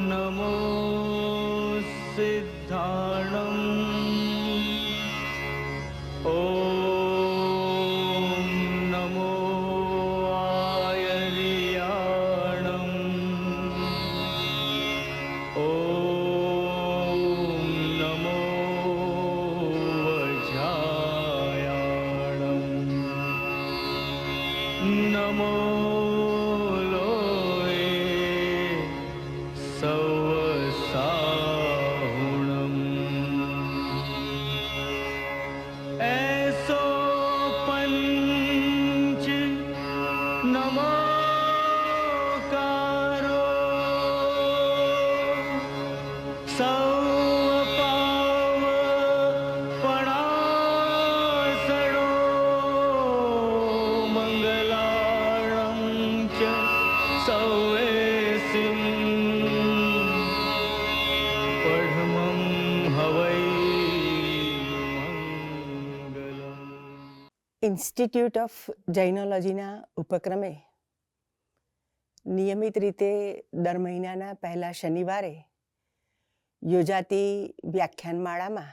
NaMo सिद्धाणम् NaMo आयर्याणम् NaMo वज्रायाणम् NaMo institute of જૈનોલોજીના ઉપક્રમે નિયમિત રીતે દર મહિનાના પહેલા શનિવારે યોજાતી વ્યાખ્યાનમાળામાં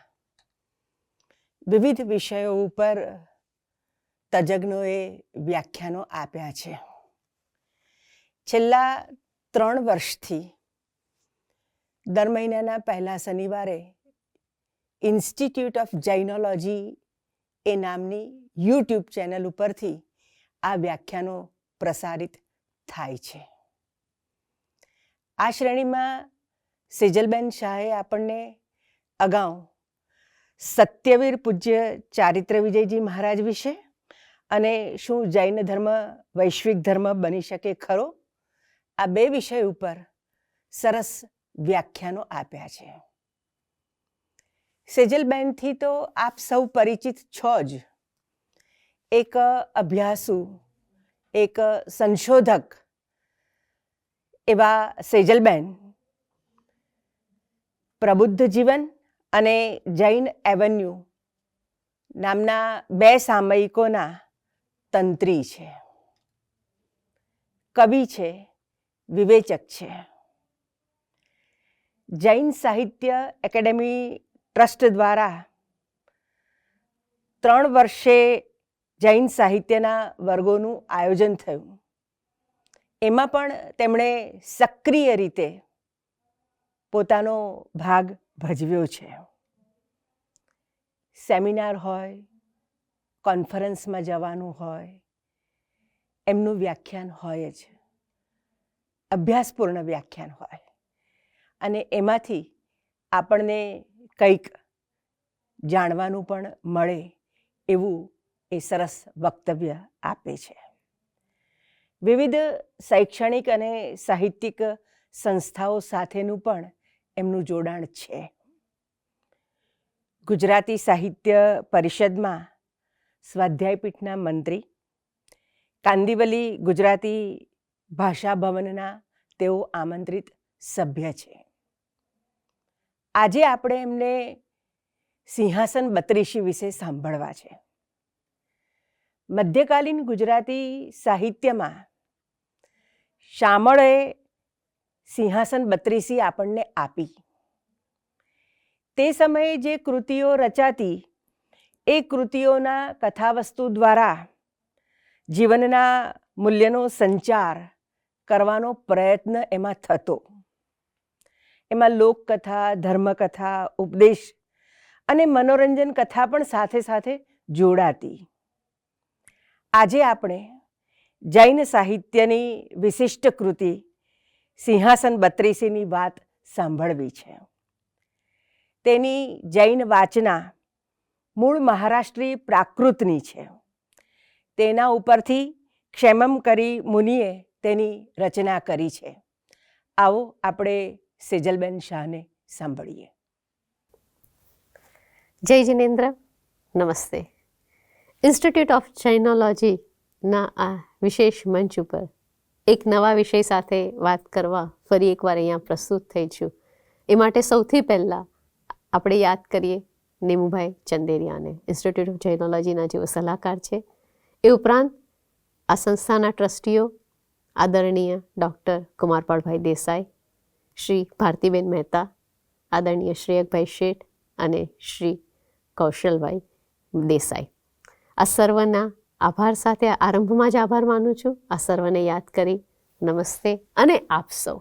વિવિધ વિષયો ઉપર તજજ્ઞોએ વ્યાખ્યાનો આપ્યા છે. છેલ્લા 3 વર્ષથી દર મહિનાના પહેલા શનિવારે ઇન્સ્ટિટ્યૂટ ઓફ જૈનોલોજી એ નામની યુટ્યુબ ચેનલ ઉપરથી આ વ્યાખ્યાનો પ્રસારિત થાય છે. આ શ્રેણીમાં સેજલબેન શાહે આપણને અગાઉ સત્યવીર પૂજ્ય ચારિત્ર વિજયજી મહારાજ વિશે અને શું જૈન ધર્મ વૈશ્વિક ધર્મ બની શકે ખરો, આ 2 વિષય ઉપર સરસ વ્યાખ્યાનો આપ્યા છે. સેજલબેનથી તો આપ સૌ પરિચિત છો જ. એક અભ્યાસુ, એક સંશોધક એવા સેજલબેન પ્રબુદ્ધ જીવન અને જૈન એવન્યુ નામના 2 સામયિકોના તંત્રી છે, કવિ છે, વિવેચક છે. જૈન સાહિત્ય એકેડેમી ટ્રસ્ટ દ્વારા 3 વર્ષે જૈન સાહિત્યના વર્ગોનું આયોજન થયું. એમાં પણ તેમણે સક્રિય રીતે પોતાનો ભાગ ભજવ્યો છે. સેમિનાર હોય, કોન્ફરન્સમાં જવાનું હોય, એમનું વ્યાખ્યાન હોય જ, અભ્યાસપૂર્ણ વ્યાખ્યાન હોય અને એમાંથી આપણને કંઈક જાણવાનું પણ મળે એવું એ સરસ વક્તવ્ય આપે છે. વિવિધ શૈક્ષણિક અને સાહિત્યિક સંસ્થાઓ સાથેનું પણ એમનું જોડાણ છે. ગુજરાતી સાહિત્ય પરિષદમાં સ્વાધ્યાય પીઠના મંત્રી, કાંદિવલી ગુજરાતી ભાષા ભવનના તેઓ આમંત્રિત સભ્ય છે. આજે આપણે એમને સિંહાસન બત્રીસી વિશે સાંભળવા છે. મધ્યકાલીન ગુજરાતી સાહિત્યમાં શામળે સિંહાસન બત્રીસી આપણને આપી. તે સમયે જે કૃતિઓ રચાતી એ કૃતિઓના કથાવસ્તુ દ્વારા જીવનના મૂલ્યનો સંચાર કરવાનો પ્રયત્ન એમાં થતો. એમાં લોકકથા, ધર્મકથા, ઉપદેશ અને મનોરંજન કથા પણ સાથે સાથે જોડાતી. આજે આપણે જૈન સાહિત્યની વિશિષ્ટ કૃતિ સિંહાસન બત્રીસીની વાત સાંભળવી છે. તેની જૈન વાચના મૂળ મહારાષ્ટ્રી પ્રાકૃતની છે. તેના ઉપરથી ક્ષેમમ કરી મુનિએ તેની રચના કરી છે. આવો આપણે સેજલબેન શાહને સાંભળીએ. જય જિનેન્દ્ર, નમસ્તે. ઇન્સ્ટિટ્યૂટ ઓફ જૈનોલોજીના આ વિશેષ મંચ ઉપર એક નવા વિષય સાથે વાત કરવા ફરી એકવાર અહીંયા પ્રસ્તુત થઈ છું. એ માટે સૌથી પહેલાં આપણે યાદ કરીએ નેમુભાઈ ચંદેરિયાને, ઇન્સ્ટિટ્યૂટ ઓફ જૈનોલોજીના જેઓ સલાહકાર છે. એ ઉપરાંત આ સંસ્થાના ટ્રસ્ટીઓ આદરણીય ડૉક્ટર કુમારપાળભાઈ દેસાઈ, શ્રી ભારતીબેન મહેતા, આદરણીય શ્રેયકભાઈ શેઠ અને શ્રી કૌશલભાઈ દેસાઈ. આ સર્વના આભાર સાથે આરંભમાં જ આભાર માનું છું. આ સર્વને યાદ કરી નમસ્તે. અને આપ સૌ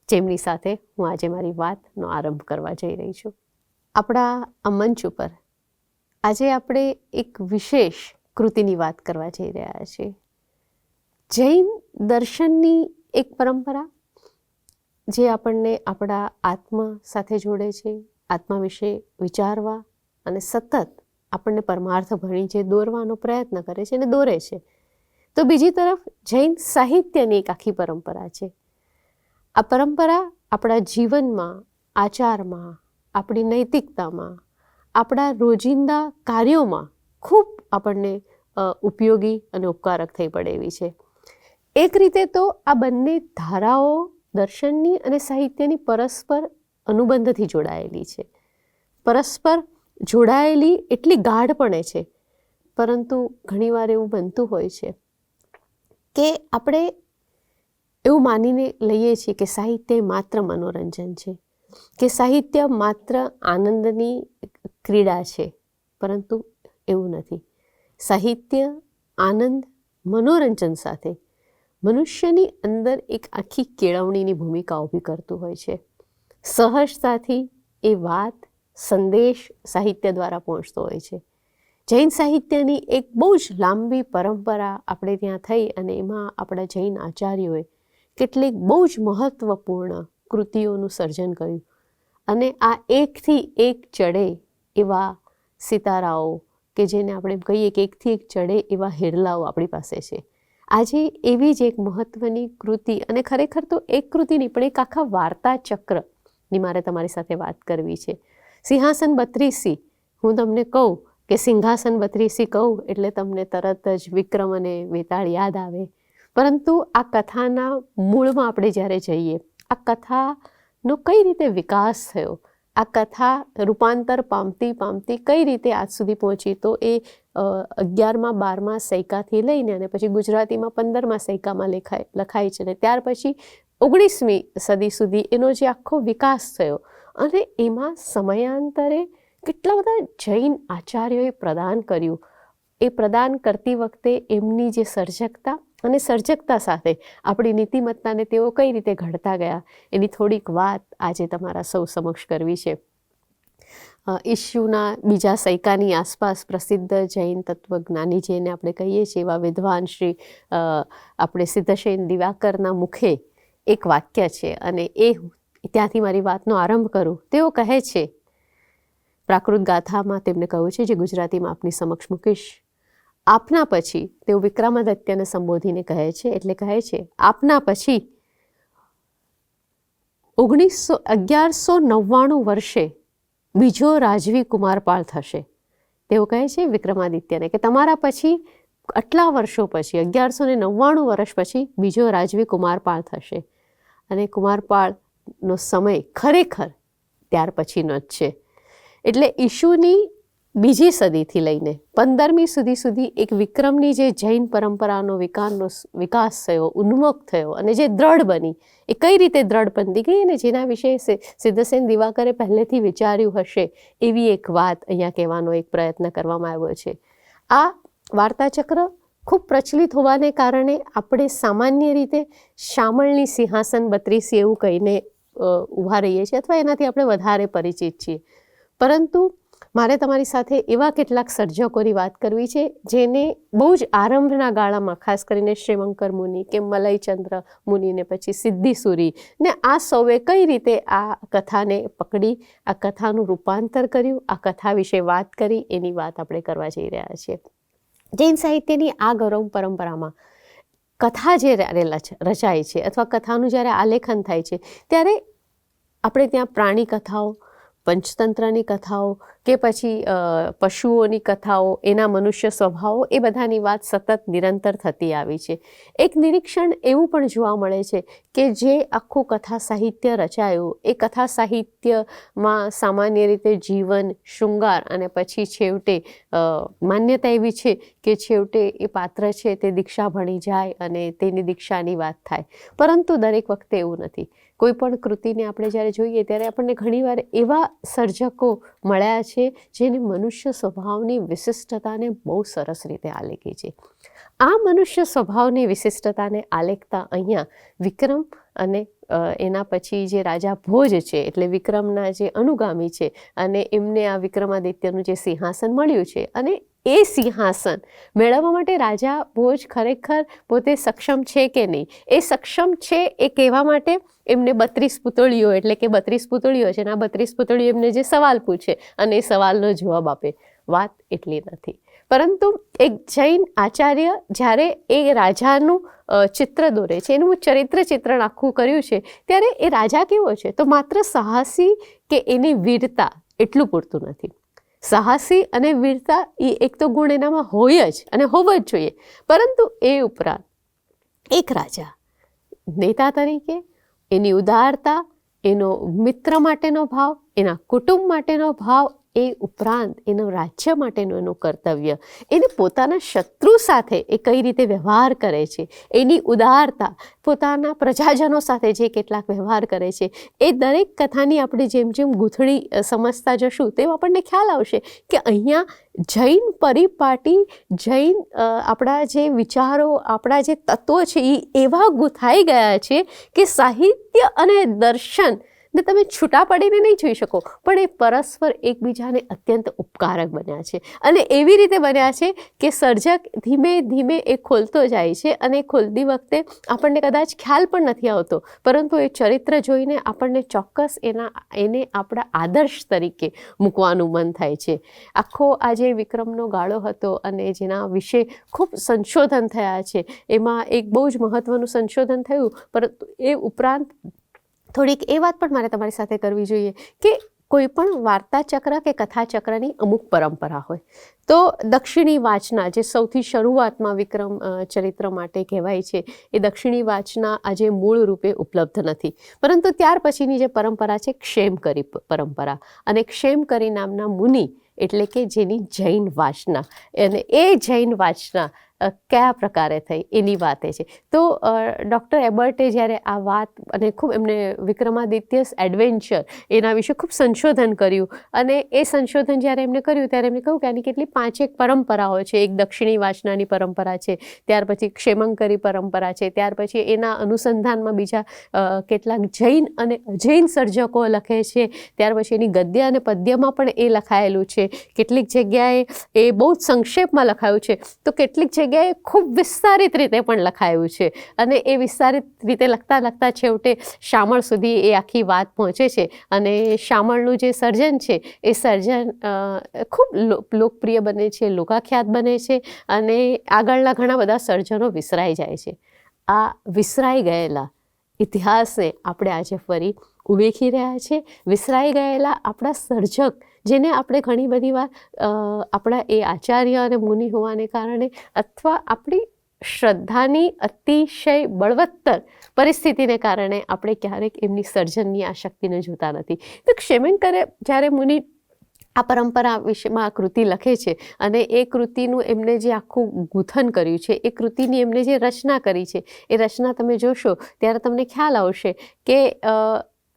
જેમની સાથે હું આજે મારી વાતનો આરંભ કરવા જઈ રહી છું. આપણા આ મંચ ઉપર આજે આપણે એક વિશેષ કૃતિની વાત કરવા જઈ રહ્યા છીએ. જૈન દર્શનની એક પરંપરા જે આપણને આપણા આત્મા સાથે જોડે છે, આત્મા વિશે વિચારવા અને સતત આપણને પરમાર્થ ભણી જે દોરવાનો પ્રયત્ન કરે છે અને દોરે છે. તો બીજી તરફ જૈન સાહિત્યની એક આખી પરંપરા છે. આ પરંપરા આપણા જીવનમાં, આચારમાં, આપણી નૈતિકતામાં, આપણા રોજિંદા કાર્યોમાં ખૂબ આપણને ઉપયોગી અને ઉપકારક થઈ પડે એવી છે. એક રીતે તો આ બંને ધારાઓ દર્શનની અને સાહિત્યની પરસ્પર અનુબંધથી જોડાયેલી છે. પરસ્પર જોડાયેલી એટલી ગાઢપણે છે, પરંતુ ઘણીવાર એવું બનતું હોય છે કે આપણે એવું માનીને લઈએ છીએ કે સાહિત્ય માત્ર મનોરંજન છે, કે સાહિત્ય માત્ર આનંદની ક્રીડા છે, પરંતુ એવું નથી. સાહિત્ય આનંદ, મનોરંજન સાથે મનુષ્યની અંદર એક આખી કેળવણીની ભૂમિકા ઊભી કરતું હોય છે. સહજતાથી એ વાત, સંદેશ સાહિત્ય દ્વારા પહોંચતો હોય છે. જૈન સાહિત્યની એક બહુ જ લાંબી પરંપરા આપણે ત્યાં થઈ અને એમાં આપણા જૈન આચાર્યોએ કેટલીક બહુ જ મહત્ત્વપૂર્ણ કૃતિઓનું સર્જન કર્યું. અને આ એકથી એક ચડે એવા સિતારાઓ, કે જેને આપણે કહીએ કે એકથી એક ચડે એવા હિરલાઓ આપણી પાસે છે. આજે એવી જ એક મહત્ત્વની કૃતિ, અને ખરેખર તો એક કૃતિ નહીં પણ એક આખા વાર્તા ચક્રની મારે તમારી સાથે વાત કરવી છે. સિંહાસન બત્રીસી. હું તમને કહું કે સિંહાસન બત્રીસી કહું એટલે તમને તરત જ વિક્રમ અને વેતાળ યાદ આવે. પરંતુ આ કથાના મૂળમાં આપણે જ્યારે જઈએ, આ કથાનો કઈ રીતે વિકાસ થયો, આ કથા રૂપાંતર પામતી પામતી કઈ રીતે આજ સુધી પહોંચી, તો એ 11મા 12મા સૈકાથી લઈને અને પછી ગુજરાતીમાં 15મા સૈકામાં લખાય છે. અને ત્યાર પછી 19મી સદી સુધી એનો જે આખો વિકાસ થયો, અને એમાં સમયાંતરે કેટલા બધા જૈન આચાર્યોએ પ્રદાન કર્યું. એ પ્રદાન કરતી વખતે એમની જે સર્જકતા અને સર્જકતા સાથે આપણી નીતિમત્તાને તેઓ કઈ રીતે ઘડતા ગયા, એની થોડીક વાત આજે તમારા સૌ સમક્ષ કરવી છે. ઈસ્યુના બીજા સૈકાની આસપાસ પ્રસિદ્ધ જૈન તત્વજ્ઞાની જેને આપણે કહીએ છીએ એવા વિદ્વાન શ્રી આપણે સિદ્ધસેન દિવાકરના મુખે એક વાક્ય છે, અને એ ત્યાંથી મારી વાતનો આરંભ કરું. તેઓ કહે છે, પ્રાકૃત ગાથામાં તેમને કહ્યું છે, જે ગુજરાતીમાં આપની સમક્ષ મૂકીશ. આપના પછી, તેઓ વિક્રમાદિત્યને સંબોધીને કહે છે, એટલે કહે છે, આપના પછી 1199 વર્ષે બીજો રાજવી કુમારપાળ થશે. તેઓ કહે છે વિક્રમાદિત્યને કે તમારા પછી આટલા વર્ષો પછી 1199 વર્ષ પછી બીજો રાજવી કુમારપાળ થશે. અને કુમારપાળનો સમય ખરેખર ત્યાર પછીનો જ છે. એટલે ઈશુની બીજી સદીથી લઈને 15મી સદી સુધી એક વિક્રમની જે જૈન પરંપરાનો વિકાસ થયો, ઉન્મુખ થયો, અને જે દ્રઢ બની, એ કઈ રીતે દ્રઢ બનતી ગઈ અને જેના વિશે સિદ્ધસેન દિવાકરે પહેલેથી વિચાર્યું હશે, એવી એક વાત અહીંયા કહેવાનો એક પ્રયત્ન કરવામાં આવ્યો છે. આ વાર્તાચક્ર ખૂબ પ્રચલિત હોવાને કારણે આપણે સામાન્ય રીતે શામળની સિંહાસન બત્રીસી એવું કહીને ઊભા રહીએ છીએ, અથવા એનાથી આપણે વધારે પરિચિત છીએ. પરંતુ મારે તમારી સાથે એવા કેટલાક સર્જકોની વાત કરવી છે જેને બહુ જ આરંભના ગાળામાં, ખાસ કરીને શ્રીમંકર મુનિ કે મલયચંદ્ર મુનિને પછી સિદ્ધિસુરી ને આ સૌએ કઈ રીતે આ કથાને પકડી, આ કથાનું રૂપાંતર કર્યું, આ કથા વિશે વાત કરી, એની વાત આપણે કરવા જઈ રહ્યા છીએ. જૈન સાહિત્યની આ ગૌરવ પરંપરામાં કથા જે રચાય છે અથવા કથાનું જ્યારે આલેખન થાય છે, ત્યારે આપણે ત્યાં પ્રાણી કથાઓ, પંચતંત્રની કથાઓ, કે કે પછી પશુઓની કથાઓ, એના મનુષ્ય સ્વભાવો, એ બધાની વાત સતત નિરંતર થતી આવી છે. એક નિરીક્ષણ એવું પણ જોવા મળે છે કે જે આખું કથા સાહિત્ય રચાયું, એ કથા સાહિત્યમાં સામાન્ય રીતે જીવન, શૃંગાર અને પછી છેવટે માન્યતા એવી છે કે છેવટે એ પાત્ર છે તે દીક્ષા ભણી જાય અને તેની દીક્ષાની વાત થાય. પરંતુ દરેક વખતે એવું નથી. કોઈ પણ કૃતિને આપણે જ્યારે જોઈએ ત્યારે આપણને ઘણીવાર એવા સર્જકો મળ્યા છે જેને મનુષ્ય સ્વભાવની વિશિષ્ટતાને બહુ સરસ રીતે આલેખી છે. આ મનુષ્ય સ્વભાવની વિશિષ્ટતાને આલેખતા અહીંયા વિક્રમ અને એના પછી જે રાજા ભોજ છે, એટલે વિક્રમના જે અનુગામી છે, અને એમને આ વિક્રમાદિત્યનું જે સિંહાસન મળ્યું છે, અને એ સિંહાસન મેળવવા માટે રાજા ભોજ ખરેખર પોતે સક્ષમ છે કે નહીં, એ સક્ષમ છે એ કહેવા માટે એમને 32 પુતળીઓ, એટલે કે 32 પુતળીઓ છે, અને આ 32 પુતળીઓ એમને જે સવાલ પૂછે અને એ સવાલનો જવાબ આપે. વાત એટલી નથી, પરંતુ એક જૈન આચાર્ય જ્યારે એ રાજાનું ચિત્ર દોરે છે, એનું ચરિત્ર ચિત્રણ આખું કર્યું છે, ત્યારે એ રાજા કેવો છે તો માત્ર સાહસી કે એની વીરતા એટલું પૂરતું નથી. સાહસી અને વીરતા એ એક તો ગુણ એનામાં હોય જ અને હોવો જ જોઈએ, પરંતુ એ ઉપરાંત એક રાજા નેતા તરીકે એની ઉદારતા, એનો મિત્ર માટેનો ભાવ, એના કુટુંબ માટેનો ભાવ, એ ઉપરાંત એનું રાજ્ય માટેનું એનું કર્તવ્ય, એને પોતાના શત્રુ સાથે એ કઈ રીતે વ્યવહાર કરે છે, એની ઉદારતા, પોતાના પ્રજાજનો સાથે જે કેટલાક વ્યવહાર કરે છે, એ દરેક કથાની આપણે જેમ જેમ ગૂંથણી સમજતા જશું તેમ આપણને ખ્યાલ આવશે કે અહીંયા જૈન પરિપાટી, જૈન આપણા જે વિચારો, આપણા જે તત્વો છે એ એવા ગૂંથાઈ ગયા છે કે સાહિત્ય અને દર્શન ને તમે છૂટા પડીને નહીં જોઈ શકો, પણ એ પરસ્પર એકબીજાને અત્યંત ઉપકારક બન્યા છે. અને એવી રીતે બન્યા છે કે સર્જક ધીમે ધીમે એ ખોલતો જાય છે, અને ખોલતી વખતે આપણને કદાચ ખ્યાલ પણ નથી આવતો, પરંતુ એ ચરિત્ર જોઈને આપણને ચોક્કસ એને આપણા આદર્શ તરીકે મૂકવાનું મન થાય છે. આખો આ જે વિક્રમનો ગાળો હતો અને જેના વિશે ખૂબ સંશોધન થયા છે, એમાં એક બહુ જ મહત્ત્વનું સંશોધન થયું, પરંતુ એ ઉપરાંત થોડીક એ વાત પણ મારે તમારી સાથે કરવી જોઈએ કે કોઈ પણ વાર્તા ચક્ર કે કથા ચક્રની અમુક પરંપરા હોય. તો દક્ષિણી વાચના, જે સૌથી શરૂઆતમાં વિક્રમ ચરિત્ર માટે કહેવાય છે, એ દક્ષિણી વાચના આજે મૂળ રૂપે ઉપલબ્ધ નથી, પરંતુ ત્યાર પછીની જે પરંપરા છે ક્ષેમકરી પરંપરા, અને ક્ષેમકરી નામના મુનિ એટલે કે જેની જૈન વાચના, અને એ જૈન વાચના કયા પ્રકારે થઈ એની વાત છે. તો ડૉક્ટર એબર્ટે જ્યારે આ વાત, અને ખૂબ એમને વિક્રમાદિત્યસ એડવેન્ચર એના વિશે ખૂબ સંશોધન કર્યું, અને એ સંશોધન જ્યારે એમને કર્યું ત્યારે એમને કહ્યું કે આની કેટલી 5 પરંપરાઓ છે. એક દક્ષિણી વાચનાની પરંપરા છે, ત્યાર પછી ક્ષેમંકરી પરંપરા છે, ત્યાર પછી એના અનુસંધાનમાં બીજા કેટલાક જૈન અને અજૈન સર્જકો લખે છે, ત્યાર પછી એની ગદ્ય અને પદ્યમાં પણ એ લખાયેલું છે. કેટલીક જગ્યાએ એ બહુ જ સંક્ષેપમાં લખાયું છે, તો કેટલીક જગ્યાએ ખૂબ વિસ્તારિત રીતે પણ લખાયું છે, અને એ વિસ્તારિત રીતે લખતા લખતા છેવટે શામળ સુધી એ આખી વાત પહોંચે છે. અને શામળનું જે સર્જન છે એ સર્જન ખૂબ લોકપ્રિય બને છે, લોકાખ્યાત બને છે, અને આગળના ઘણા બધા સર્જનો વિસરાઈ જાય છે. આ વિસરાઈ ગયેલા ઇતિહાસને આપણે આજે ફરી ઉવેખી રહ્યા છે. વિસરાઈ ગયેલા આપણા સર્જક, જેને આપણે ઘણી બધી વાર આપણા એ આચાર્ય અને મુનિ હોવાને કારણે, અથવા આપણી શ્રદ્ધાની અતિશય બળવત્તર પરિસ્થિતિને કારણે આપણે ક્યારેક એમની સર્જનની આ શક્તિને જોતા નથી. તો ક્ષેમંકરે જ્યારે મુનિ આ પરંપરા વિશેમાં આ કૃતિ લખે છે, અને એ કૃતિનું એમને જે આખું ગૂંથન કર્યું છે, એ કૃતિની એમને જે રચના કરી છે, એ રચના તમે જોશો ત્યારે તમને ખ્યાલ આવશે કે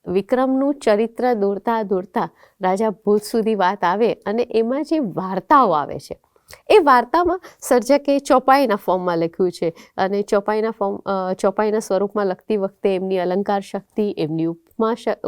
વિક્રમનું ચરિત્ર દોરતા દોરતા રાજા ભોજ સુધી વાત આવે, અને એમાં જે વાર્તાઓ આવે છે એ વાર્તામાં સર્જકે ચોપાઈના ફોર્મમાં લખ્યું છે, અને ચોપાઈના સ્વરૂપમાં લખતી વખતે એમની અલંકાર શક્તિ, એમની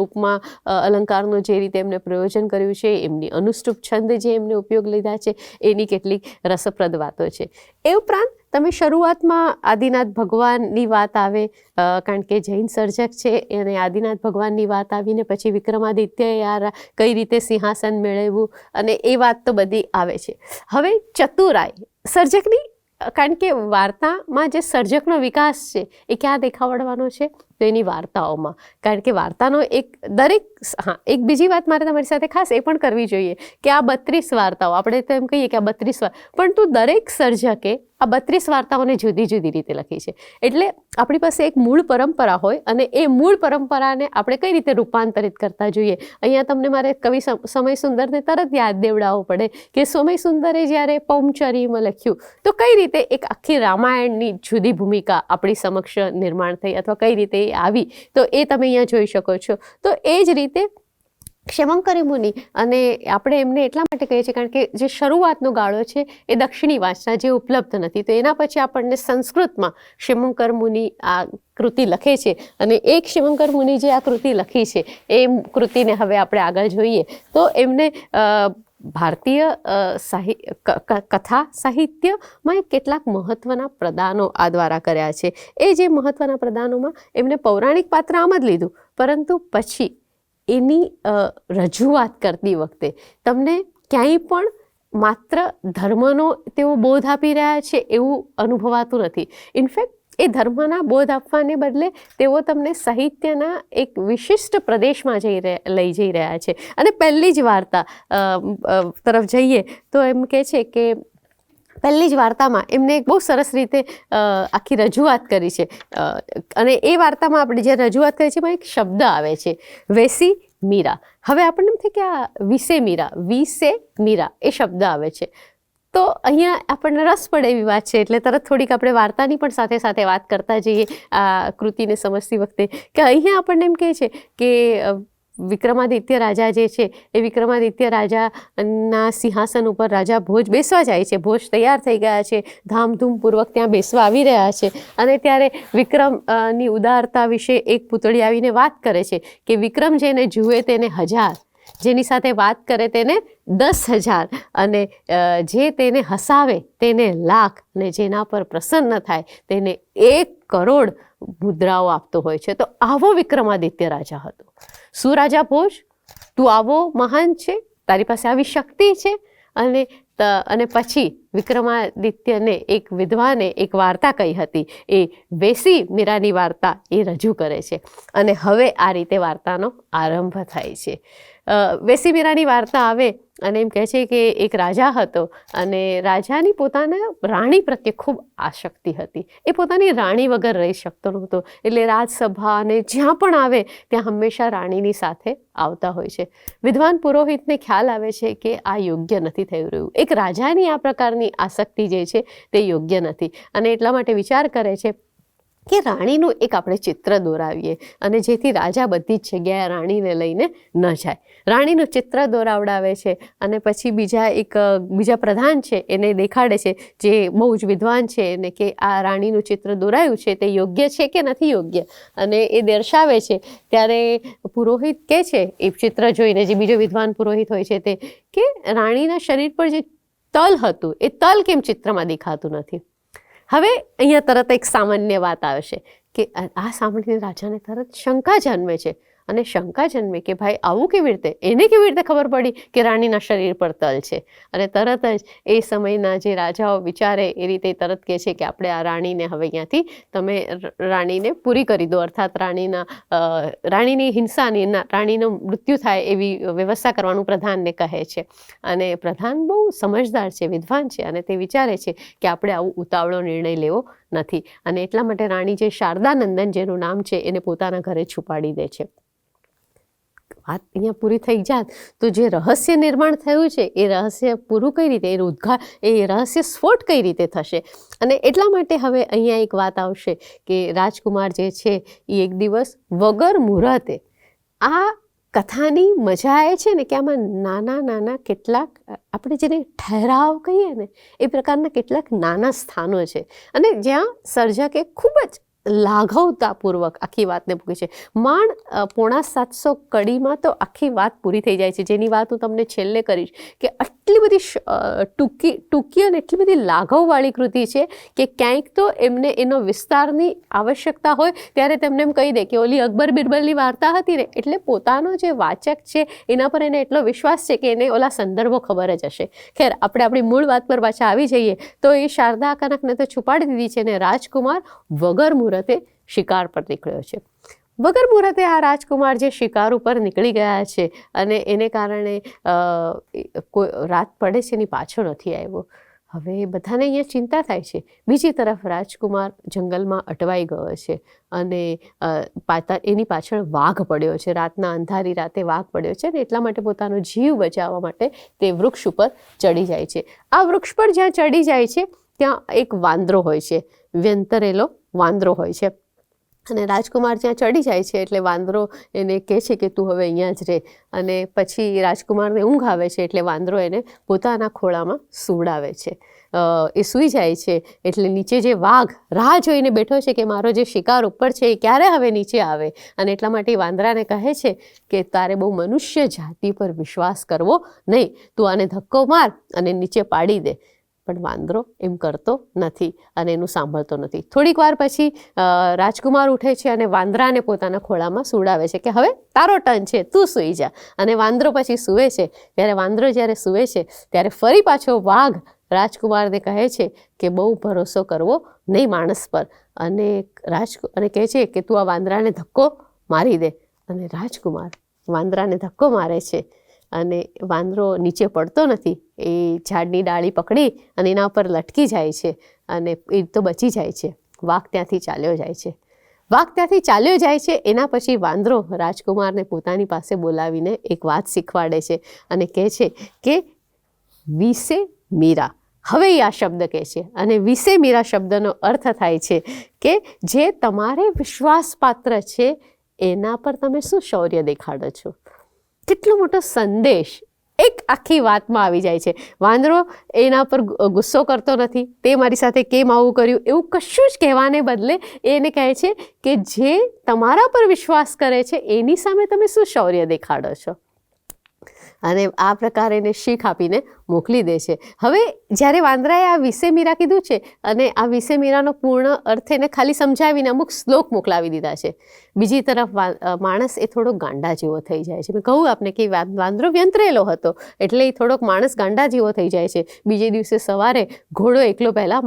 ઉપમા અલંકારનો જે રીતે એમને પ્રયોજન કર્યું છે, એમની અનુષ્ટુપ છંદ જે એમને ઉપયોગ લીધા છે, એની કેટલીક રસપ્રદ વાતો છે. એ ઉપરાંત તમે શરૂઆતમાં આદિનાથ ભગવાનની વાત આવે, કારણ કે જૈન સર્જક છે, અને આદિનાથ ભગવાનની વાત આવીને પછી વિક્રમાદિત્યએ કઈ રીતે સિંહાસન મેળવ્યું, અને એ વાત તો બધી આવે છે. હવે ચતુરાઈ સર્જકની કારણ કે વાર્તામાં જે સર્જકનો વિકાસ છે એ ક્યાં દેખાડવાનો છે, તો એની વાર્તાઓમાં. કારણ કે વાર્તાનો એક બીજી વાત મારે તમારી સાથે ખાસ એ પણ કરવી જોઈએ કે આ 32 વાર્તાઓ, આપણે તો એમ કહીએ કે આ 32 પરંતુ દરેક સર્જકે આ 32 વાર્તાઓને જુદી જુદી રીતે લખી છે. એટલે આપણી પાસે એક મૂળ પરંપરા હોય અને એ મૂળ પરંપરાને આપણે કઈ રીતે રૂપાંતરિત કરતા જોઈએ. અહીંયા તમને મારે કવિ સમય સુંદરને તરત યાદ દેવડાવવો પડે કે સમય સુંદરે જ્યારે પૌમચરીમાં લખ્યું તો કઈ રીતે એક આખી રામાયણની જુદી ભૂમિકા આપણી સમક્ષ નિર્માણ થઈ અથવા કઈ રીતે એ આવી, તો એ તમે અહીંયા જોઈ શકો છો. તો એ જ રીતે ક્ષેમંકરી મુનિ, અને આપણે એમને એટલા માટે કહીએ છીએ કારણ કે જે શરૂઆતનો ગાળો છે એ દક્ષિણી વાંચના જે ઉપલબ્ધ નથી, તો એના પછી આપણને સંસ્કૃતમાં ક્ષેમંકર મુનિ આ કૃતિ લખે છે. અને એ ક્ષેમંકર મુનિ જે આ કૃતિ લખી છે એ કૃતિને હવે આપણે આગળ જોઈએ તો એમને ભારતીય કથા સાહિત્યમાં કેટલાક મહત્વના પ્રદાનો આ દ્વારા કર્યા છે. એ જે મહત્વના પ્રદાનોમાં એમને પૌરાણિક પાત્ર આમ જ લીધું, પરંતુ પછી એની રજૂઆત કરતી વખતે તમને ક્યાંય પણ માત્ર ધર્મનો તેઓ બોધ આપી રહ્યા છે એવું અનુભવાતું નથી. ઇનફેક્ટ એ ધર્મના બોધ આપવાને બદલે તેઓ તમને સાહિત્યના એક વિશિષ્ટ પ્રદેશમાં લઈ જઈ રહ્યા છે. અને પહેલી જ વાર્તા તરફ જઈએ તો એમ કહે છે કે પહેલી જ વાર્તામાં એમને એક બહુ સરસ રીતે આખી રજૂઆત કરી છે. અને એ વાર્તામાં આપણે જે રજૂઆત કરી છે એમાં એક શબ્દ આવે છે વેસી મીરા. હવે આપણને એમ થાય કે આ વિસે મીરા એ શબ્દ આવે છે. તો અહીંયા આપણને રસ પડે એવી વાત છે, એટલે તરત થોડીક આપણે વાર્તાની પણ સાથે સાથે વાત કરતા જઈએ આ કૃતિને સમજતી વખતે. કે અહીંયા આપણને એમ કહે છે કે વિક્રમાદિત્ય રાજા જે છે એ વિક્રમાદિત્ય રાજાના સિંહાસન ઉપર રાજા ભોજ બેસવા જાય છે. ભોજ તૈયાર થઈ ગયા છે, ધામધૂમપૂર્વક ત્યાં બેસવા આવી રહ્યા છે. અને ત્યારે વિક્રમની ઉદારતા વિશે એક પૂતળી આવીને વાત કરે છે કે વિક્રમ જેને જુએ તેને 1000, જેની સાથે વાત કરે તેને 10,000, અને જે તેને હસાવે તેને 1,00,000, અને જેના પર પ્રસન્ન થાય તેને 1 કરોડ મુદ્રાઓ આપતો હોય છે. તો આવો વિક્રમાદિત્ય રાજા હતો. શું રાજા ભોજ, તું આવો મહાન છે, તારી પાસે આવી શક્તિ છે? અને પછી વિક્રમાદિત્યને એક વિદ્વાને એક વાર્તા કહી હતી, એ વેસી મીરાની વાર્તા એ રજૂ કરે છે. અને હવે આ રીતે વાર્તાનો આરંભ થાય છે. વેસી મીરાની વાર્તા આવે અને એમ કહે છે કે એક રાજા હતો અને રાજાની પોતાના રાણી પ્રત્યે ખૂબ આસક્તિ હતી. એ પોતાની રાણી વગર રહી શકતો નહોતો. એટલે રાજસભા અને જ્યાં પણ આવે ત્યાં હંમેશા રાણીની સાથે આવતા હોય છે. વિદ્વાન પુરોહિતને ખ્યાલ આવે છે કે આ યોગ્ય નથી થઈ રહ્યું. એક રાજાની આ પ્રકારની આસક્તિ જે છે તે યોગ્ય નથી, અને એટલા માટે વિચાર કરે છે કે રાણીનું એક આપણે ચિત્ર દોરાવીએ, અને જેથી રાજા બધી જ જગ્યાએ રાણીને લઈને ન જાય. રાણીનું ચિત્ર દોરાવડાવે છે અને પછી બીજા પ્રધાન છે એને દેખાડે છે જે બહુ જ વિદ્વાન છે એને, કે આ રાણીનું ચિત્ર દોરાયું છે તે યોગ્ય છે કે નથી યોગ્ય, અને એ દર્શાવે છે. ત્યારે પુરોહિત કહે છે એ ચિત્ર જોઈને, જે બીજો વિદ્વાન પુરોહિત હોય છે તે, કે રાણીના શરીર પર જે તલ હતું એ તલ કેમ ચિત્રમાં દેખાતું નથી? હવે અહીંયા તરત એક સામાન્ય વાત આવશે કે આ સાંભળીને રાજાને તરત શંકા જન્મે છે. અને શંકા જન્મે કે ભાઈ આવું કેવી રીતે, એને કેવી રીતે ખબર પડી કે રાણીના શરીર પર તલ છે? અને તરત જ એ સમયના જે રાજાઓ વિચારે એ રીતે તરત કહે છે કે આપણે આ રાણીને હવે અહીંયાથી તમે રાણીને પૂરી કરી દો, અર્થાત રાણીની હિંસાની, રાણીનું મૃત્યુ થાય એવી વ્યવસ્થા કરવાનું પ્રધાનને કહે છે. અને પ્રધાન બહુ સમજદાર છે, વિદ્વાન છે, અને તે વિચારે છે કે આપણે આવું ઉતાવળો નિર્ણય લેવો નથી. અને એટલા માટે રાણી જે શારદાનંદન જેનું નામ છે એને પોતાના ઘરે છુપાડી દે છે. વાત અહીંયા પૂરી થઈ જાત તો જે રહસ્ય નિર્માણ થયું છે એ રહસ્ય પૂરું કઈ રીતે, એ રહસ્ય સ્ફોટ કઈ રીતે થશે? અને એટલા માટે હવે અહીંયા એક વાત આવશે કે રાજકુમાર જે છે એ એક દિવસ વગર મુહૂર્તે, આ કથાની મજા એ છે ને કે આમાં નાના નાના કેટલાક આપણે જેને ઠહેરાવ કહીએ ને એ પ્રકારના કેટલાક નાના સ્થાનો છે, અને જ્યાં સર્જકે ખૂબ જ લાઘવતાપૂર્વક આખી વાતને મૂકી છે. માંડ 650 કડીમાં તો આખી વાત પૂરી થઈ જાય છે, જેની વાત હું તમને છેલ્લે કરીશ કે આટલી બધી ટૂંકી અને એટલી બધી લાઘવવાળી કૃતિ છે કે ક્યાંક તો એમને એનો વિસ્તારની આવશ્યકતા હોય ત્યારે તેમને એમ કહી દે કે ઓલી અકબર બિરબલની વાર્તા હતી ને, એટલે પોતાનો જે વાચક છે એના પર એને એટલો વિશ્વાસ છે કે એને ઓલા સંદર્ભો ખબર જ હશે. ખેર, આપણે આપણી મૂળ વાત પર પાછા આવી જઈએ તો એ શારદા કનકને તો છુપાડી દીધી છે ને રાજકુમાર વગર મુહૂર્તે શિકાર પર નીકળ્યો છે. વગર મુહૂર્તે આ રાજકુમાર જે શિકાર ઉપર નીકળી ગયા છે અને એને કારણે કોઈ રાત પડે છે એની પાછો નથી આવ્યો. હવે બધાને અહીંયા ચિંતા થાય છે. બીજી તરફ રાજકુમાર જંગલમાં અટવાઈ ગયો છે અને એની પાછળ વાઘ પડ્યો છે. રાતના અંધારી રાતે વાઘ પડ્યો છે અને એટલા માટે પોતાનો જીવ બચાવવા માટે તે વૃક્ષ ઉપર ચડી જાય છે. આ વૃક્ષ પર જ્યાં ચડી જાય છે ત્યાં એક વાંદરો હોય છે, વ્યંતરેલો વાંદરો હોય છે. અને રાજકુમાર જ્યાં ચડી જાય છે એટલે વાંદરો એને કહે છે કે તું હવે અહીંયા જ રહે. અને પછી રાજકુમારને ઊંઘ આવે છે એટલે વાંદરો એને પોતાના ખોળામાં સુવડાવે છે. એ સૂઈ જાય છે એટલે નીચે જે વાઘ રાહ જોઈને બેઠો છે કે મારો જે શિકાર ઉપર છે એ ક્યારે હવે નીચે આવે, અને એટલા માટે વાંદરાને કહે છે કે તારે બહુ મનુષ્ય જાતિ પર વિશ્વાસ કરવો નહીં, તું આને ધક્કો માર અને નીચે પાડી દે. પણ વાંદરો એમ કરતો નથી અને એનું સાંભળતો નથી. થોડીક વાર પછી રાજકુમાર ઉઠે છે અને વાંદરાને પોતાના ખોળામાં સુવડાવે છે કે હવે તારો ટર્ન છે, તું સૂઈ જા. અને વાંદરો પછી સૂવે છે. વાંદરો જ્યારે સૂવે છે ત્યારે ફરી પાછો વાઘ રાજકુમારને કહે છે કે બહુ ભરોસો કરવો નહીં માણસ પર, અને કહે છે કે તું આ વાંદરાને ધક્કો મારી દે. અને રાજકુમાર વાંદરાને ધક્કો મારે છે અને વાંદરો નીચે પડતો નથી. એ ઝાડની ડાળી પકડી અને એના ઉપર લટકી જાય છે અને એ તો બચી જાય છે. વાઘ ત્યાંથી ચાલ્યો જાય છે. એના પછી વાંદરો રાજકુમારને પોતાની પાસે બોલાવીને એક વાત શીખવાડે છે અને કહે છે કે વિશે મીરા. હવે એ આ શબ્દ કહે છે અને વિશે મીરા શબ્દનો અર્થ થાય છે કે જે તમારે વિશ્વાસપાત્ર છે એના પર તમે શું શૌર્ય દેખાડો છો. કેટલો મોટો સંદેશ એક આખી વાતમાં આવી જાય છે. વાંદરો એના પર ગુસ્સો કરતો નથી, તે મારી સાથે કેમ આવું કર્યું એવું કશું જ કહેવાને બદલે એને કહે છે કે જે તમારા પર વિશ્વાસ કરે છે એની સામે તમે શું શૌર્ય દેખાડો છો. અને આ પ્રકારે એને શીખ આપીને મોકલી દે છે. હવે જ્યારે વાંદરાએ આ વિશે મીરા કીધું છે અને આ વિશે મીરાનો પૂર્ણ અર્થ એને ખાલી સમજાવીને અમુક શ્લોક મોકલાવી દીધા છે. બીજી તરફ માણસ એ થોડોક ગાંડા જેવો થઈ જાય છે. મેં કહું આપને કે વાંદરો વ્યંતરેલો હતો એટલે એ થોડોક માણસ ગાંડા જેવો થઈ જાય છે. બીજે દિવસે સવારે ઘોડો એકલો પહેલાં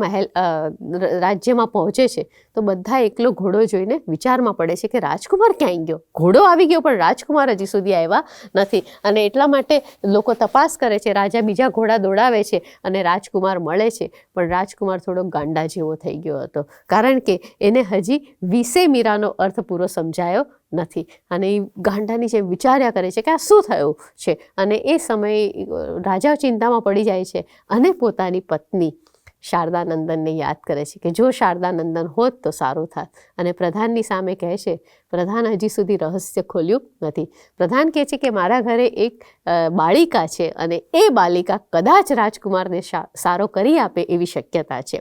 રાજ્યમાં પહોંચે છે તો બધા એકલો ઘોડો જોઈને વિચારમાં પડે છે કે રાજકુમાર ક્યાંય ગયો. ઘોડો આવી ગયો પણ રાજકુમાર હજી સુધી આવ્યા નથી. અને એટલા માટે લોકો તપાસ કરે છે. રાજા બીજા ઘોડા દોડાવે છે અને રાજકુમાર મળે છે, પણ રાજકુમાર થોડોક ગાંડા જેવો થઈ ગયો હતો કારણ કે એને હજી વિશે મીરાનો અર્થ પૂરો સમજાયો નથી. અને એ ગાંડાની જેમ વિચાર્યા કરે છે કે આ શું થયું છે. અને એ સમયે રાજા ચિંતામાં પડી જાય છે અને પોતાની પત્ની શારદાનંદનને યાદ કરે છે કે જો શારદાનંદન હોત તો સારું થાત. અને પ્રધાનની સામે કહે છે. પ્રધાન હજી સુધી રહસ્ય ખોલ્યું નથી. પ્રધાન કહે છે કે મારા ઘરે એક બાળિકા છે અને એ બાલિકા કદાચ રાજકુમારને સારો કરી આપે એવી શક્યતા છે,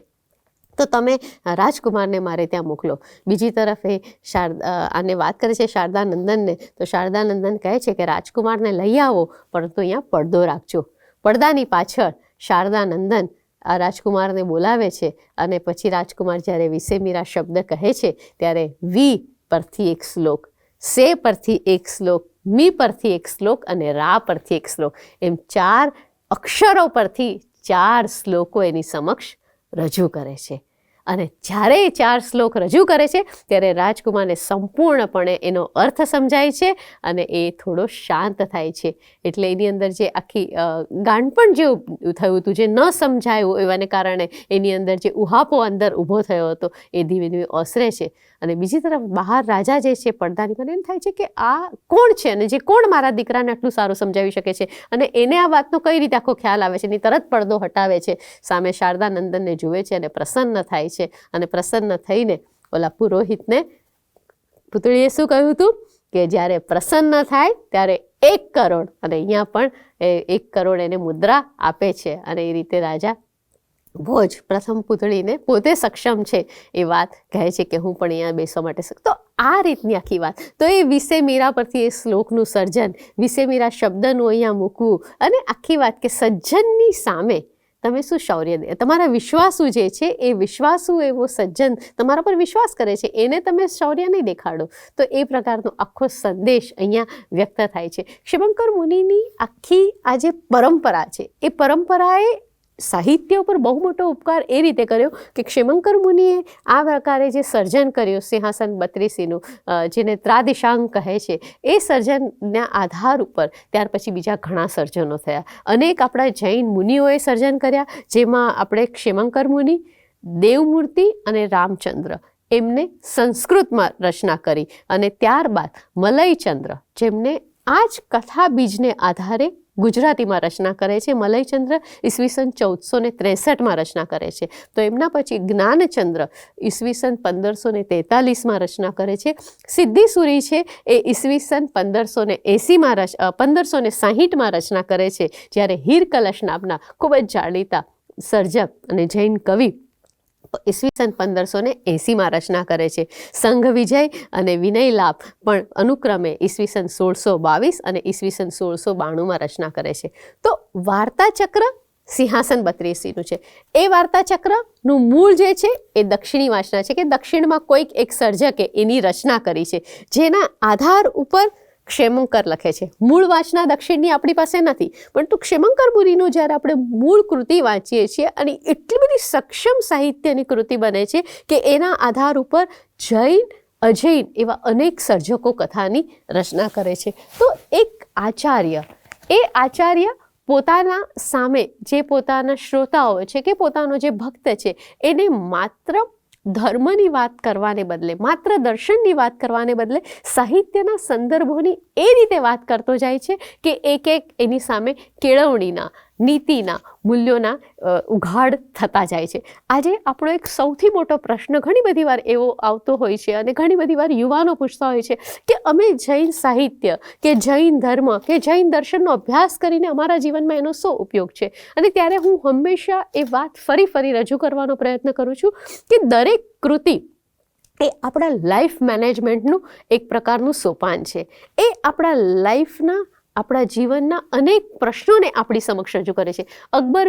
તો તમે રાજકુમારને મારે ત્યાં મોકલો. બીજી તરફ એ આને વાત કરે છે શારદાનંદનને, તો શારદાનંદન કહે છે કે રાજકુમારને લઈ આવો પરંતુ અહીંયા પડદો રાખજો. પડદાની પાછળ શારદાનંદન આ રાજકુમારને બોલાવે છે અને પછી રાજકુમાર જ્યારે વિશે મીરા શબ્દ કહે છે ત્યારે વી પરથી એક શ્લોક, સે પરથી એક શ્લોક, મી પરથી એક શ્લોક અને રા પરથી એક શ્લોક, એમ 4 અક્ષરો પરથી 4 શ્લોકો એની સમક્ષ રજૂ કરે છે. અને જ્યારે એ 4 શ્લોક રજૂ કરે છે ત્યારે રાજકુમારને સંપૂર્ણપણે એનો અર્થ સમજાય છે અને એ થોડો શાંત થાય છે. એટલે એની અંદર જે આખી ગાંડપણ જેવું થયું હતું, જે ન સમજાયું એવાને કારણે એની અંદર જે ઉહાપો અંદર ઊભો થયો હતો એ ધીમે ધીમે ઓસરે છે. અને બીજી તરફ બહાર રાજા જે છે પડદાની પર એમ થાય છે કે આ કોણ છે અને જે કોણ મારા દીકરાને આટલું સારું સમજાવી શકે છે. અને એને આ વાતનો કઈ રીતે આખો ખ્યાલ આવે છે. એની તરત પડદો હટાવે છે, સામે શારદાનંદનને જુએ છે અને પ્રસન્ન થાય છે. અને પ્રસન્ન થઈને ઓલા પુરોહિતને પુતળીએ શું કહ્યું હતું કે જ્યારે પ્રસન્ન થાય ત્યારે 1 કરોડ, અને અહીંયા પણ 1 કરોડ એને મુદ્રા આપે છે. અને એ રીતે રાજા ભોજ પ્રથમ પૂતળીને પોતે સક્ષમ છે એ વાત કહે છે કે હું પણ અહીંયા બેસવા માટે તો આ રીતની આખી વાત. તો એ વિશે મીરા પરથી એ શ્લોકનું સર્જન, વિશે મીરા શબ્દનું અહીંયા મૂકવું અને આખી વાત કે સજ્જનની સામે તમે શું શૌર્ય દે, તમારા વિશ્વાસુ જે છે એ વિશ્વાસુ એવો સજ્જન તમારા પર વિશ્વાસ કરે છે એને તમે શૌર્ય નહીં દેખાડો. તો એ પ્રકારનો આખો સંદેશ અહીંયા વ્યક્ત થાય છે. ક્ષિમંકર મુનિની આખી આ જે પરંપરા છે એ પરંપરાએ સાહિત્ય ઉપર બહુ મોટો ઉપકાર એ રીતે કર્યો કે ક્ષિમંકર મુનિએ આ પ્રકારે જે સર્જન કર્યું સિંહાસન 32નું, જેને ત્રાદિશાંગ કહે છે, એ સર્જનના આધાર ઉપર ત્યાર પછી બીજા ઘણા સર્જનો થયા. અનેક આપણા જૈન મુનિઓએ સર્જન કર્યા, જેમાં આપણે ક્ષિમંકર મુનિ, દેવમૂર્તિ અને રામચંદ્ર એમને સંસ્કૃતમાં રચના કરી અને ત્યારબાદ મલયચંદ્ર જેમને આ જ કથા બીજને આધારે ગુજરાતીમાં રચના કરે છે. મલયચંદ્ર ઈસવીસન 1463માં રચના કરે છે. તો એમના પછી જ્ઞાનચંદ્ર ઈસવીસન 1543માં રચના કરે છે. સિદ્ધિસુરી છે એ ઈસવીસન 1560માં રચના કરે છે. જ્યારે હીરકલશ નામના ખૂબ જ જાણીતા સર્જક અને જૈન કવિ ઈસવીસન 1580માં રચના કરે છે. સંઘ વિજય અને વિનય લાભ પણ અનુક્રમે ઈસવીસન 1622 અને ઈસવીસન 1692માં રચના કરે છે. તો વાર્તા ચક્ર સિંહાસન 32નું છે. એ વાર્તા ચક્રનું મૂળ જે છે એ દક્ષિણી વાંચના છે કે દક્ષિણમાં કોઈક એક સર્જકે એની રચના કરી છે, જેના આધાર ઉપર ક્ષેમંકર લખે છે. મૂળ વાંચના દક્ષિણની આપણી પાસે નથી, પરંતુ ક્ષેમંકર મુનિનું જ્યારે આપણે મૂળ કૃતિ વાંચીએ છીએ અને એટલી બધી સક્ષમ સાહિત્યની કૃતિ બને છે કે એના આધાર ઉપર જૈન અજૈન એવા અનેક સર્જકો કથાની રચના કરે છે. તો એક આચાર્ય, એ આચાર્ય પોતાના સામે જે પોતાના શ્રોતાઓ છે કે પોતાનો જે ભક્ત છે એને માત્ર ધર્મની વાત કરવાને બદલે, માત્ર દર્શનની વાત કરવાને બદલે સાહિત્યના સંદર્ભોની એ રીતે વાત કરતો જાય છે કે એક એક એની સામે કેળવણીના, નીતિના, મૂલ્યોના ઉઘાડ થતા જાય છે. આજે આપણો એક સૌથી મોટો પ્રશ્ન ઘણી બધી વાર એવો આવતો હોય છે અને ઘણી બધી વાર યુવાનો પૂછતા હોય છે કે અમે જૈન સાહિત્ય કે જૈન ધર્મ કે જૈન દર્શનનો અભ્યાસ કરીને અમારા જીવનમાં એનો શું ઉપયોગ છે? અને ત્યારે હું હંમેશા એ વાત ફરી રજૂ કરવાનો પ્રયત્ન કરું છું કે દરેક કૃતિ એ આપણા લાઈફ મેનેજમેન્ટનું એક પ્રકારનું સોપાન છે. એ આપણા લાઈફના, આપણા જીવનના અનેક પ્રશ્નોને આપણી સમક્ષ રજૂ કરે છે. અકબર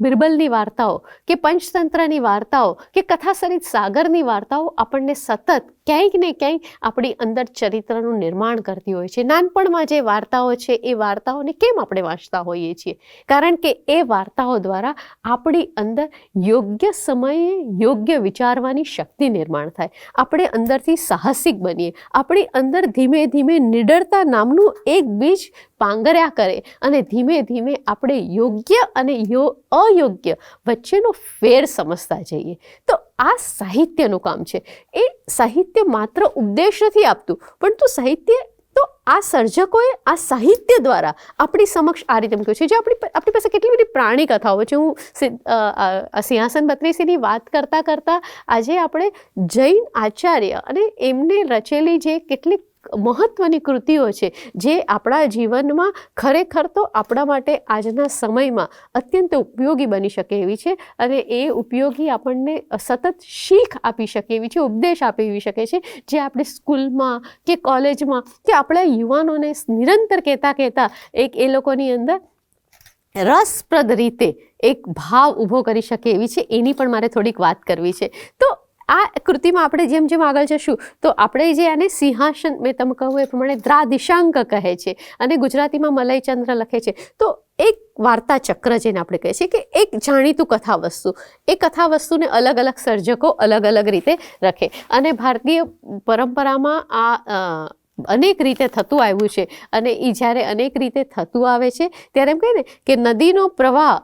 બિરબલની વાર્તાઓ કે પંચતંત્રની વાર્તાઓ કે કથાસરિત સાગરની વાર્તાઓ આપણને સતત ક્યાંક ને ક્યાંક આપણી અંદર ચરિત્રનું નિર્માણ કરતી હોય છે. નાનપણમાં જે વાર્તાઓ છે એ વાર્તાઓને કેમ આપણે વાંચતા હોઈએ છીએ? કારણ કે એ વાર્તાઓ દ્વારા આપણી અંદર યોગ્ય સમયે યોગ્ય વિચારવાની શક્તિ નિર્માણ થાય, આપણે અંદરથી સાહસિક બનીએ, આપણી અંદર ધીમે ધીમે નિડરતા નામનું એક બીજ પાંગર્યા કરે અને ધીમે ધીમે આપણે યોગ્ય અને અયોગ્ય વચ્ચેનો ફેર સમજતા જઈએ. તો આ સાહિત્યનું કામ છે. એ સાહિત્ય માત્ર ઉપદેશ નથી આપતું, પરંતુ સાહિત્ય તો આ સર્જકોએ આ સાહિત્ય દ્વારા આપણી સમક્ષ આ રીતે મૂક્યું છે. જે આપણી પાસે કેટલી બધી પ્રાણી કથાઓ છે. હું સિંહાસન 32ની વાત કરતાં આજે આપણે જૈન આચાર્ય અને એમને રચેલી જે કેટલીક મહત્વની કૃતિઓ છે જે આપણા જીવનમાં ખરેખર તો આપણા માટે આજના સમયમાં અત્યંત ઉપયોગી બની શકે એવી છે અને એ ઉપયોગી આપણને સતત શીખ આપી શકે એવી છે, ઉપદેશ આપી શકે છે, જે આપણે સ્કૂલમાં કે કોલેજમાં કે આપણા યુવાનોને નિરંતર કહેતા એક એ લોકોની અંદર રસપ્રદ રીતે એક ભાવ ઊભો કરી શકે એવી છે. એની પણ મારે થોડીક વાત કરવી છે. તો આ કૃતિમાં આપણે જેમ જેમ આગળ જશું તો આપણે જે આને સિંહાસન, મેં તમે કહું એ પ્રમાણે ત્રાદિશાંક કહે છે અને ગુજરાતીમાં મલયચંદ્ર લખે છે. તો એક વાર્તા ચક્ર જેને આપણે કહીએ છીએ કે એક જાણીતું કથા વસ્તુ, એ કથા વસ્તુને અલગ અલગ સર્જકો અલગ અલગ રીતે રખે અને ભારતીય પરંપરામાં આ અનેક રીતે થતું આવ્યું છે. અને એ જ્યારે અનેક રીતે થતું આવે છે ત્યારે એમ કહે ને કે નદીનો પ્રવાહ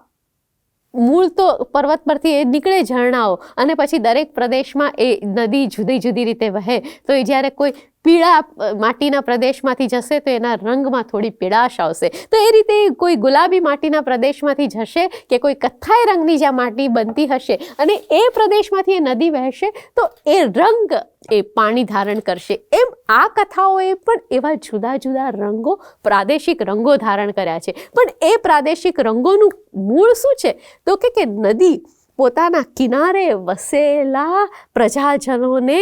મૂળ તો પર્વત પરથી એ નીકળે ઝરણાઓ અને પછી દરેક પ્રદેશમાં એ નદી જુદી જુદી રીતે વહે. તો એ જ્યારે કોઈ પીળા માટીના પ્રદેશમાંથી જશે તો એના રંગમાં થોડી પીળાશ આવશે. તો એ રીતે કોઈ ગુલાબી માટીના પ્રદેશમાંથી જશે કે કોઈ કથ્થાઈ રંગની જ્યાં માટી બનતી હશે અને એ પ્રદેશમાંથી એ નદી વહેશે તો એ રંગ એ પાણી ધારણ કરશે. એમ આ કથાઓએ પણ એવા જુદા જુદા રંગો, પ્રાદેશિક રંગો ધારણ કર્યા છે. પણ એ પ્રાદેશિક રંગોનું મૂળ શું છે? તો કે નદી પોતાના કિનારે વસેલા પ્રજાજનોને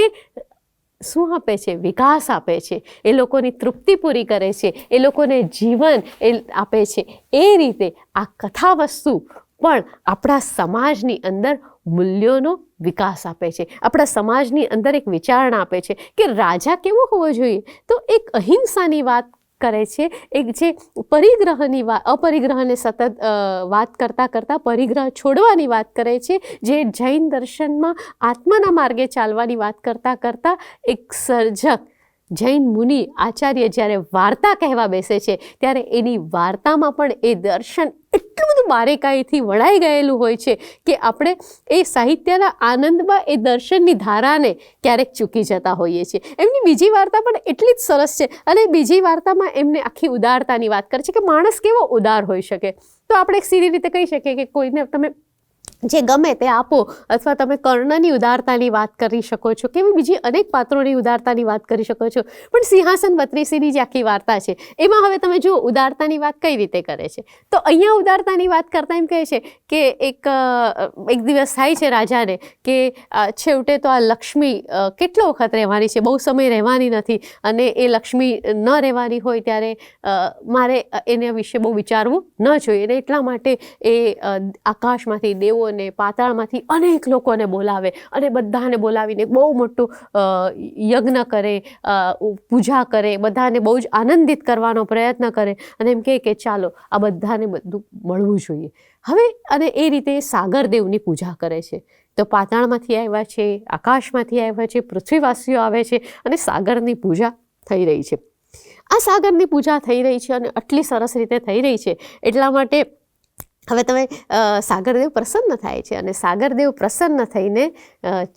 શું આપે છે? વિકાસ આપે છે, એ લોકોની તૃપ્તિ પૂરી કરે છે, એ લોકોને જીવન એ આપે છે. એ રીતે આ કથા વસ્તુ પણ આપણા સમાજની અંદર મૂલ્યોનો વિકાસ આપે છે, આપણા સમાજની અંદર એક વિચારણા આપે છે કે રાજા કેવો હોવો જોઈએ. તો એક અહિંસાની વાત કરે છે, એક જે પરિગ્રહની અપરિગ્રહને સતત વાત કરતાં કરતાં પરિગ્રહ છોડવાની વાત કરે છે, જે જૈન દર્શનમાં આત્માના માર્ગે ચાલવાની વાત કરતાં કરતાં એક સર્જક જૈન મુનિ આચાર્ય જ્યારે વાર્તા કહેવા બેસે છે ત્યારે એની વાર્તામાં પણ એ દર્શન એટલું બધું બારીકાઈથી વળાઈ ગયેલું હોય છે કે આપણે એ સાહિત્યના આનંદમાં એ દર્શનની ધારાને ક્યારેક ચૂકી જતા હોઈએ છીએ. એમની બીજી વાર્તા પણ એટલી જ સરસ છે અને બીજી વાર્તામાં એમને આખી ઉદારતાની વાત કરે છે કે માણસ કેવો ઉદાર હોઈ શકે. તો આપણે સીધી રીતે કહી શકીએ કે કોઈને તમે જે ગમે તે આપો, અથવા તમે કર્ણની ઉદારતાની વાત કરી શકો છો, કે બીજી અનેક પાત્રોની ઉદારતાની વાત કરી શકો છો. પણ સિંહાસન બત્રીસીની જે આખી વાર્તા છે એમાં હવે તમે જુઓ ઉદારતાની વાત કઈ રીતે કરે છે. તો અહીંયા ઉદારતાની વાત કરતાં એમ કહે છે કે એક દિવસ થાય છે રાજાને કે છેવટે તો આ લક્ષ્મી કેટલો વખત રહેવાની છે, બહુ સમય રહેવાની નથી, અને એ લક્ષ્મી ન રહેવાની હોય ત્યારે મારે એના વિશે બહુ વિચારવું ન જોઈએ. અને એટલા માટે એ આકાશમાંથી દેવો અને પાતાળમાંથી અનેક લોકોને બોલાવે અને બધાને બોલાવીને બહુ મોટું યજ્ઞ કરે, પૂજા કરે, બધાને બહુ જ આનંદિત કરવાનો પ્રયત્ન કરે અને એમ કહે કે ચાલો આ બધાને બધું મળવું જોઈએ હવે. અને એ રીતે સાગરદેવની પૂજા કરે છે. તો પાતાળમાંથી આવ્યા છે, આકાશમાંથી આવ્યા છે, પૃથ્વીવાસીઓ આવે છે અને સાગરની પૂજા થઈ રહી છે. આ સાગરની પૂજા થઈ રહી છે અને આટલી સરસ રીતે થઈ રહી છે એટલા માટે હવે તમે સાગરદેવ પ્રસન્ન થાય છે અને સાગરદેવ પ્રસન્ન થઈને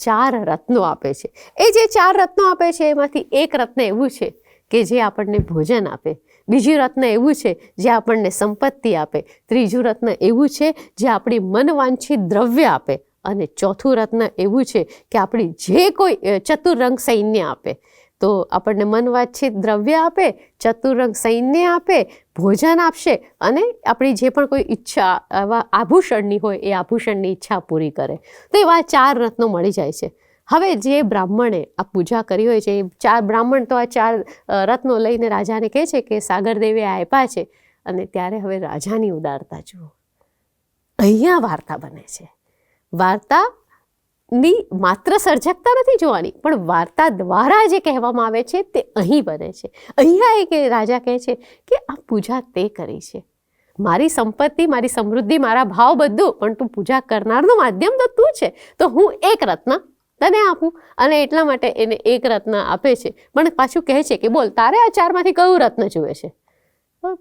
4 રત્નો આપે છે. એ જે 4 રત્નો આપે છે એમાંથી એક રત્ન એવું છે કે જે આપણને ભોજન આપે, બીજું રત્ન એવું છે જે આપણને સંપત્તિ આપે, ત્રીજું રત્ન એવું છે જે આપણી મનવાંછિત દ્રવ્ય આપે, અને ચોથું રત્ન એવું છે કે આપણી જે કોઈ ચતુરંગ સૈન્ય આપે. તો આપણને મનવાંછિત દ્રવ્ય આપે, ચતુરંગ સૈન્ય આપે, ભોજન આપશે અને આપણી જે પણ કોઈ ઈચ્છા આવા આભૂષણની હોય એ આભૂષણની ઈચ્છા પૂરી કરે. તો એવા 4 રત્નો મળી જાય છે. હવે જે બ્રાહ્મણે આ પૂજા કરી હોય છે એ 4 બ્રાહ્મણ તો આ 4 રત્નો લઈને રાજાને કહે છે કે સાગરદેવે આપ્યા છે. અને ત્યારે હવે રાજાની ઉદારતા જુઓ. અહીંયા વાર્તા બને છે. વાર્તાની માત્ર સર્જકતા નથી જોવાની, પણ વાર્તા દ્વારા જે કહેવામાં આવે છે તે અહીં બને છે. અહીંયા એક રાજા કહે છે કે આ પૂજા તે કરી છે, મારી સંપત્તિ, મારી સમૃદ્ધિ, મારા ભાવ બધું, પણ તું પૂજા કરનારનું માધ્યમ તો તું છે, તો હું એક રત્ન તને આપું. અને એટલા માટે એને એક રત્ન આપે છે, પણ પાછું કહે છે કે બોલ તારે આ 4માંથી કયું રત્ન જુએ છે.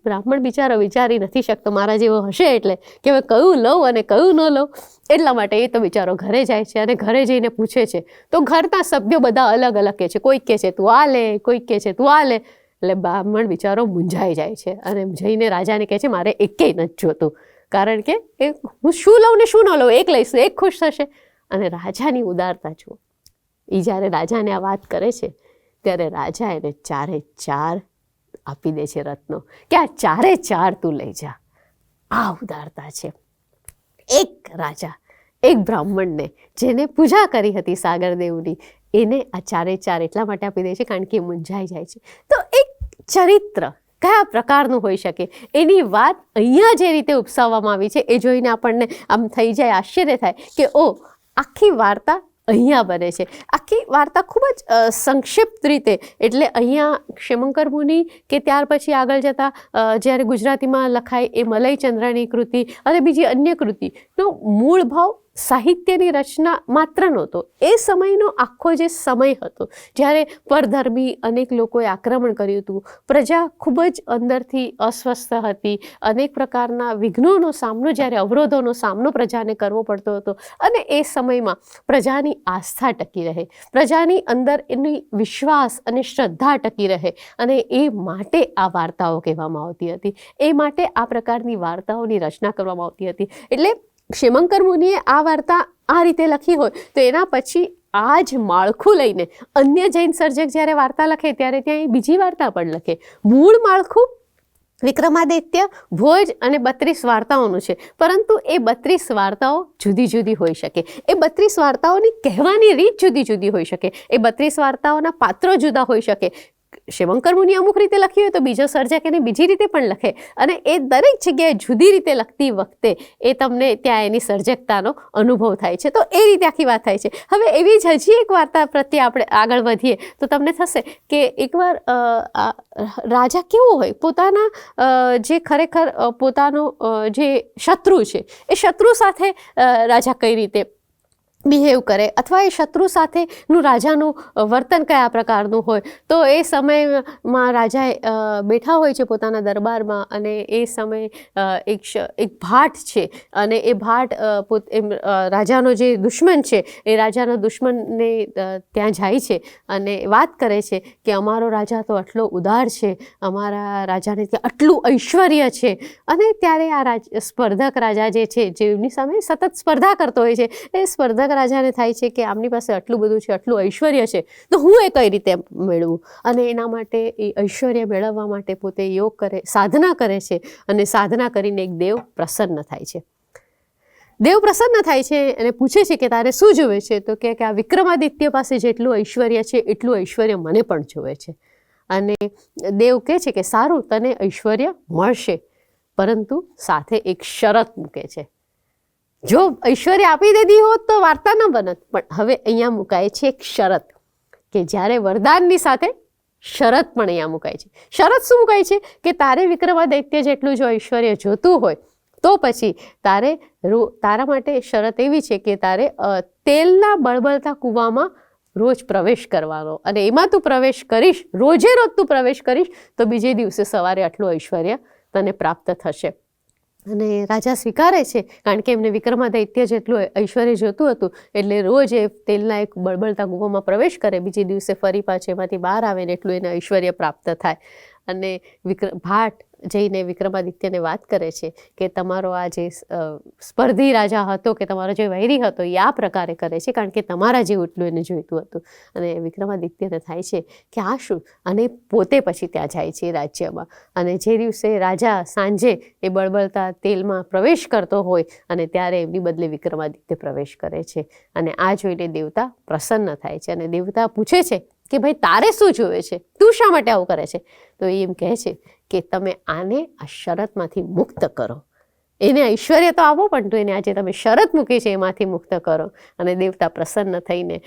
બ્રાહ્મણ બિચારો વિચારી નથી શકતો, મારા જેવો હશે એટલે કે હવે કયું લઉં અને કયું ન લઉં. એટલા માટે એ તો બિચારો ઘરે જાય છે અને ઘરે જઈને પૂછે છે. તો ઘરના સભ્યો બધા અલગ અલગ કહે છે, કોઈક કહે છે તું આ લે, કોઈક કહે છે તું આ લે. એટલે બ્રાહ્મણ બિચારો મૂંઝાઈ જાય છે અને જઈને રાજાને કહે છે મારે એકેય નથી જોતું, કારણ કે હું શું લઉં ને શું ન લઉં, એક લઈશું, એક ખુશ થશે. અને રાજાની ઉદારતા જુઓ. એ જ્યારે રાજાને આ વાત કરે છે ત્યારે રાજા એને 4 આપી દે છે રત્નો કે આ 4 તું લઈ જા. આ ઉદારતા છે. એક રાજા એક બ્રાહ્મણને જેને પૂજા કરી હતી સાગરદેવની, એને આ 4 એટલા માટે આપી દે છે કારણ કે એ મૂંઝાઈ જાય છે. તો એક ચરિત્ર કયા પ્રકારનું હોઈ શકે એની વાત અહીંયા જે રીતે ઉપસાવવામાં આવી છે એ જોઈને આપણને આમ થઈ જાય, આશ્ચર્ય થાય કે ઓ આખી વાર્તા અહીંયા બને છે. આખી વાર્તા ખૂબ જ સંક્ષિપ્ત રીતે, એટલે અહીંયા ક્ષેમંકર મુનિ કે ત્યાર પછી આગળ જતાં જ્યારે ગુજરાતીમાં લખાય એ મલયચંદ્રની કૃતિ અને બીજી અન્ય કૃતિનો મૂળ ભાવ સાહિત્યની રચના માત્ર નહોતો. એ સમયનો આખો જે સમય હતો જ્યારે પરધર્મી અનેક લોકોએ આક્રમણ કર્યું હતું, પ્રજા ખૂબ જ અંદરથી અસ્વસ્થ હતી, અનેક પ્રકારના વિઘ્નોનો સામનો, જ્યારે અવરોધોનો સામનો પ્રજાને કરવો પડતો હતો. અને એ સમયમાં પ્રજાની આસ્થા ટકી રહે, પ્રજાની અંદર એની વિશ્વાસ અને શ્રદ્ધા ટકી રહે, અને એ માટે આ વાર્તાઓ કહેવામાં આવતી હતી, એ માટે આ પ્રકારની વાર્તાઓની રચના કરવામાં આવતી હતી. એટલે ક્ષેમંકર મુનિએ આ વાર્તા આ રીતે લખી હોય તો એના પછી આ જ માળખું લઈને અન્ય જૈન સર્જક જ્યારે વાર્તા લખે ત્યારે ત્યાં એ બીજી વાર્તા પણ લખે. મૂળ માળખું વિક્રમાદિત્ય ભોજ અને 32 વાર્તાઓનું છે, પરંતુ એ 32 વાર્તાઓ જુદી જુદી હોઈ શકે. એ 32 વાર્તાઓની કહેવાની રીત જુદી જુદી હોઈ શકે. એ 32 વાર્તાઓના પાત્રો જુદા હોઈ શકે. શિવંકર મુનિ અમુક રીતે લખી હોય તો બીજો સર્જક એને બીજી રીતે પણ લખે, અને એ દરેક જગ્યાએ જુદી રીતે લખતી વખતે એ તમને ત્યાં એની સર્જકતાનો અનુભવ થાય છે. તો એ રીતે આખી વાત થાય છે. હવે એવી જ હજી એક વાર્તા પ્રત્યે આપણે આગળ વધીએ તો તમને થશે કે એકવાર રાજા કેવો હોય, પોતાના જે ખરેખર પોતાનો જે શત્રુ છે એ શત્રુ સાથે રાજા કઈ રીતે બિહેવ કરે, અથવા એ શત્રુ સાથેનું રાજાનું વર્તન કયા પ્રકારનું હોય. તો એ સમયમાં રાજા બેઠા હોય છે પોતાના દરબારમાં, અને એ સમયે એક ભાટ છે, અને એ ભાટ રાજાનો જે દુશ્મન છે એ રાજાના દુશ્મનને ત્યાં જાય છે અને વાત કરે છે કે અમારો રાજા તો આટલો ઉદાર છે, અમારા રાજાને ત્યાં આટલું ઐશ્વર્ય છે. અને ત્યારે આ સ્પર્ધક રાજા જે છે, જેમની સામે સતત સ્પર્ધા કરતો હોય છે, એ સ્પર્ધક રાજાને થાય છે કે આમની પાસે આટલું બધું છે, આટલું ઐશ્વર્ય છે, તો હું એ કઈ રીતે મેળવું. અને એના માટે એ ઐશ્વર્ય મેળવવા માટે પોતે યોગ કરે, સાધના કરે છે, અને સાધના કરીને એક દેવ પ્રસન્ન થાય છે. દેવ પ્રસન્ન થાય છે અને પૂછે છે કે તારે શું જોવે છે. તો કે આ વિક્રમાદિત્ય પાસે જેટલું ઐશ્વર્ય છે એટલું ઐશ્વર્ય મને પણ જોવે છે. અને દેવ કહે છે કે સારું, તને ઐશ્વર્ય મળશે, પરંતુ સાથે એક શરત મૂકે છે. જો ઐશ્વર્ય આપી દીધી હોત તો વાર્તા ન બનત, પણ હવે અહીંયા મુકાય છે એક શરત, કે જ્યારે વરદાનની સાથે શરત પણ અહીંયા મુકાય છે. શરત શું મુકાય છે કે તારે વિક્રમાદિત્ય જેટલું જો ઐશ્વર્ય જોતું હોય તો પછી તારા માટે શરત એવી છે કે તારે તેલના બળબળતા કૂવામાં રોજ પ્રવેશ કરવાનો, અને એમાં તું પ્રવેશ કરીશ, રોજે રોજ તું પ્રવેશ કરીશ તો બીજે દિવસે સવારે આટલું ઐશ્વર્ય તને પ્રાપ્ત થશે. અને રાજા સ્વીકારે છે, કારણ કે એમને વિક્રમાદિત્ય જેટલું ઐશ્વર્ય જોતું હતું, એટલે રોજ એ તેલના એક બળબળતા કૂવામાં પ્રવેશ કરે, બીજે દિવસે ફરી પાછું એમાંથી બહાર આવે ને એટલું એને ઐશ્વર્ય પ્રાપ્ત થાય. અને ભાટ જઈને વિક્રમાદિત્યને વાત કરે છે કે તમારો આ જે સ્પર્ધી રાજા હતો, કે તમારો જે વૈરી હતો, એ આ પ્રકારે કરે છે કારણ કે તમારા જેવું એટલું એને જોઈતું હતું. અને વિક્રમાદિત્યને થાય છે કે આ શું, અને પોતે પછી ત્યાં જાય છે રાજ્યમાં. અને જે દિવસે રાજા સાંજે એ બળબળતા તેલમાં પ્રવેશ કરતો હોય, અને ત્યારે એમની બદલે વિક્રમાદિત્ય પ્રવેશ કરે છે. અને આ જોઈને દેવતા પ્રસન્ન થાય છે, અને દેવતા પૂછે છે કે ભાઈ તારે શું જોવે છે, તું શા માટે આવું કરે છે. તો એ એમ કહે છે કે તમે આને આ શરતમાંથી મુક્ત કરો. એને ઐશ્વર્ય તો આપો, પણ એને આજે તમે શરત મૂકી છે એમાંથી મુક્ત કરો. અને દેવતા પ્રસન્ન થઈને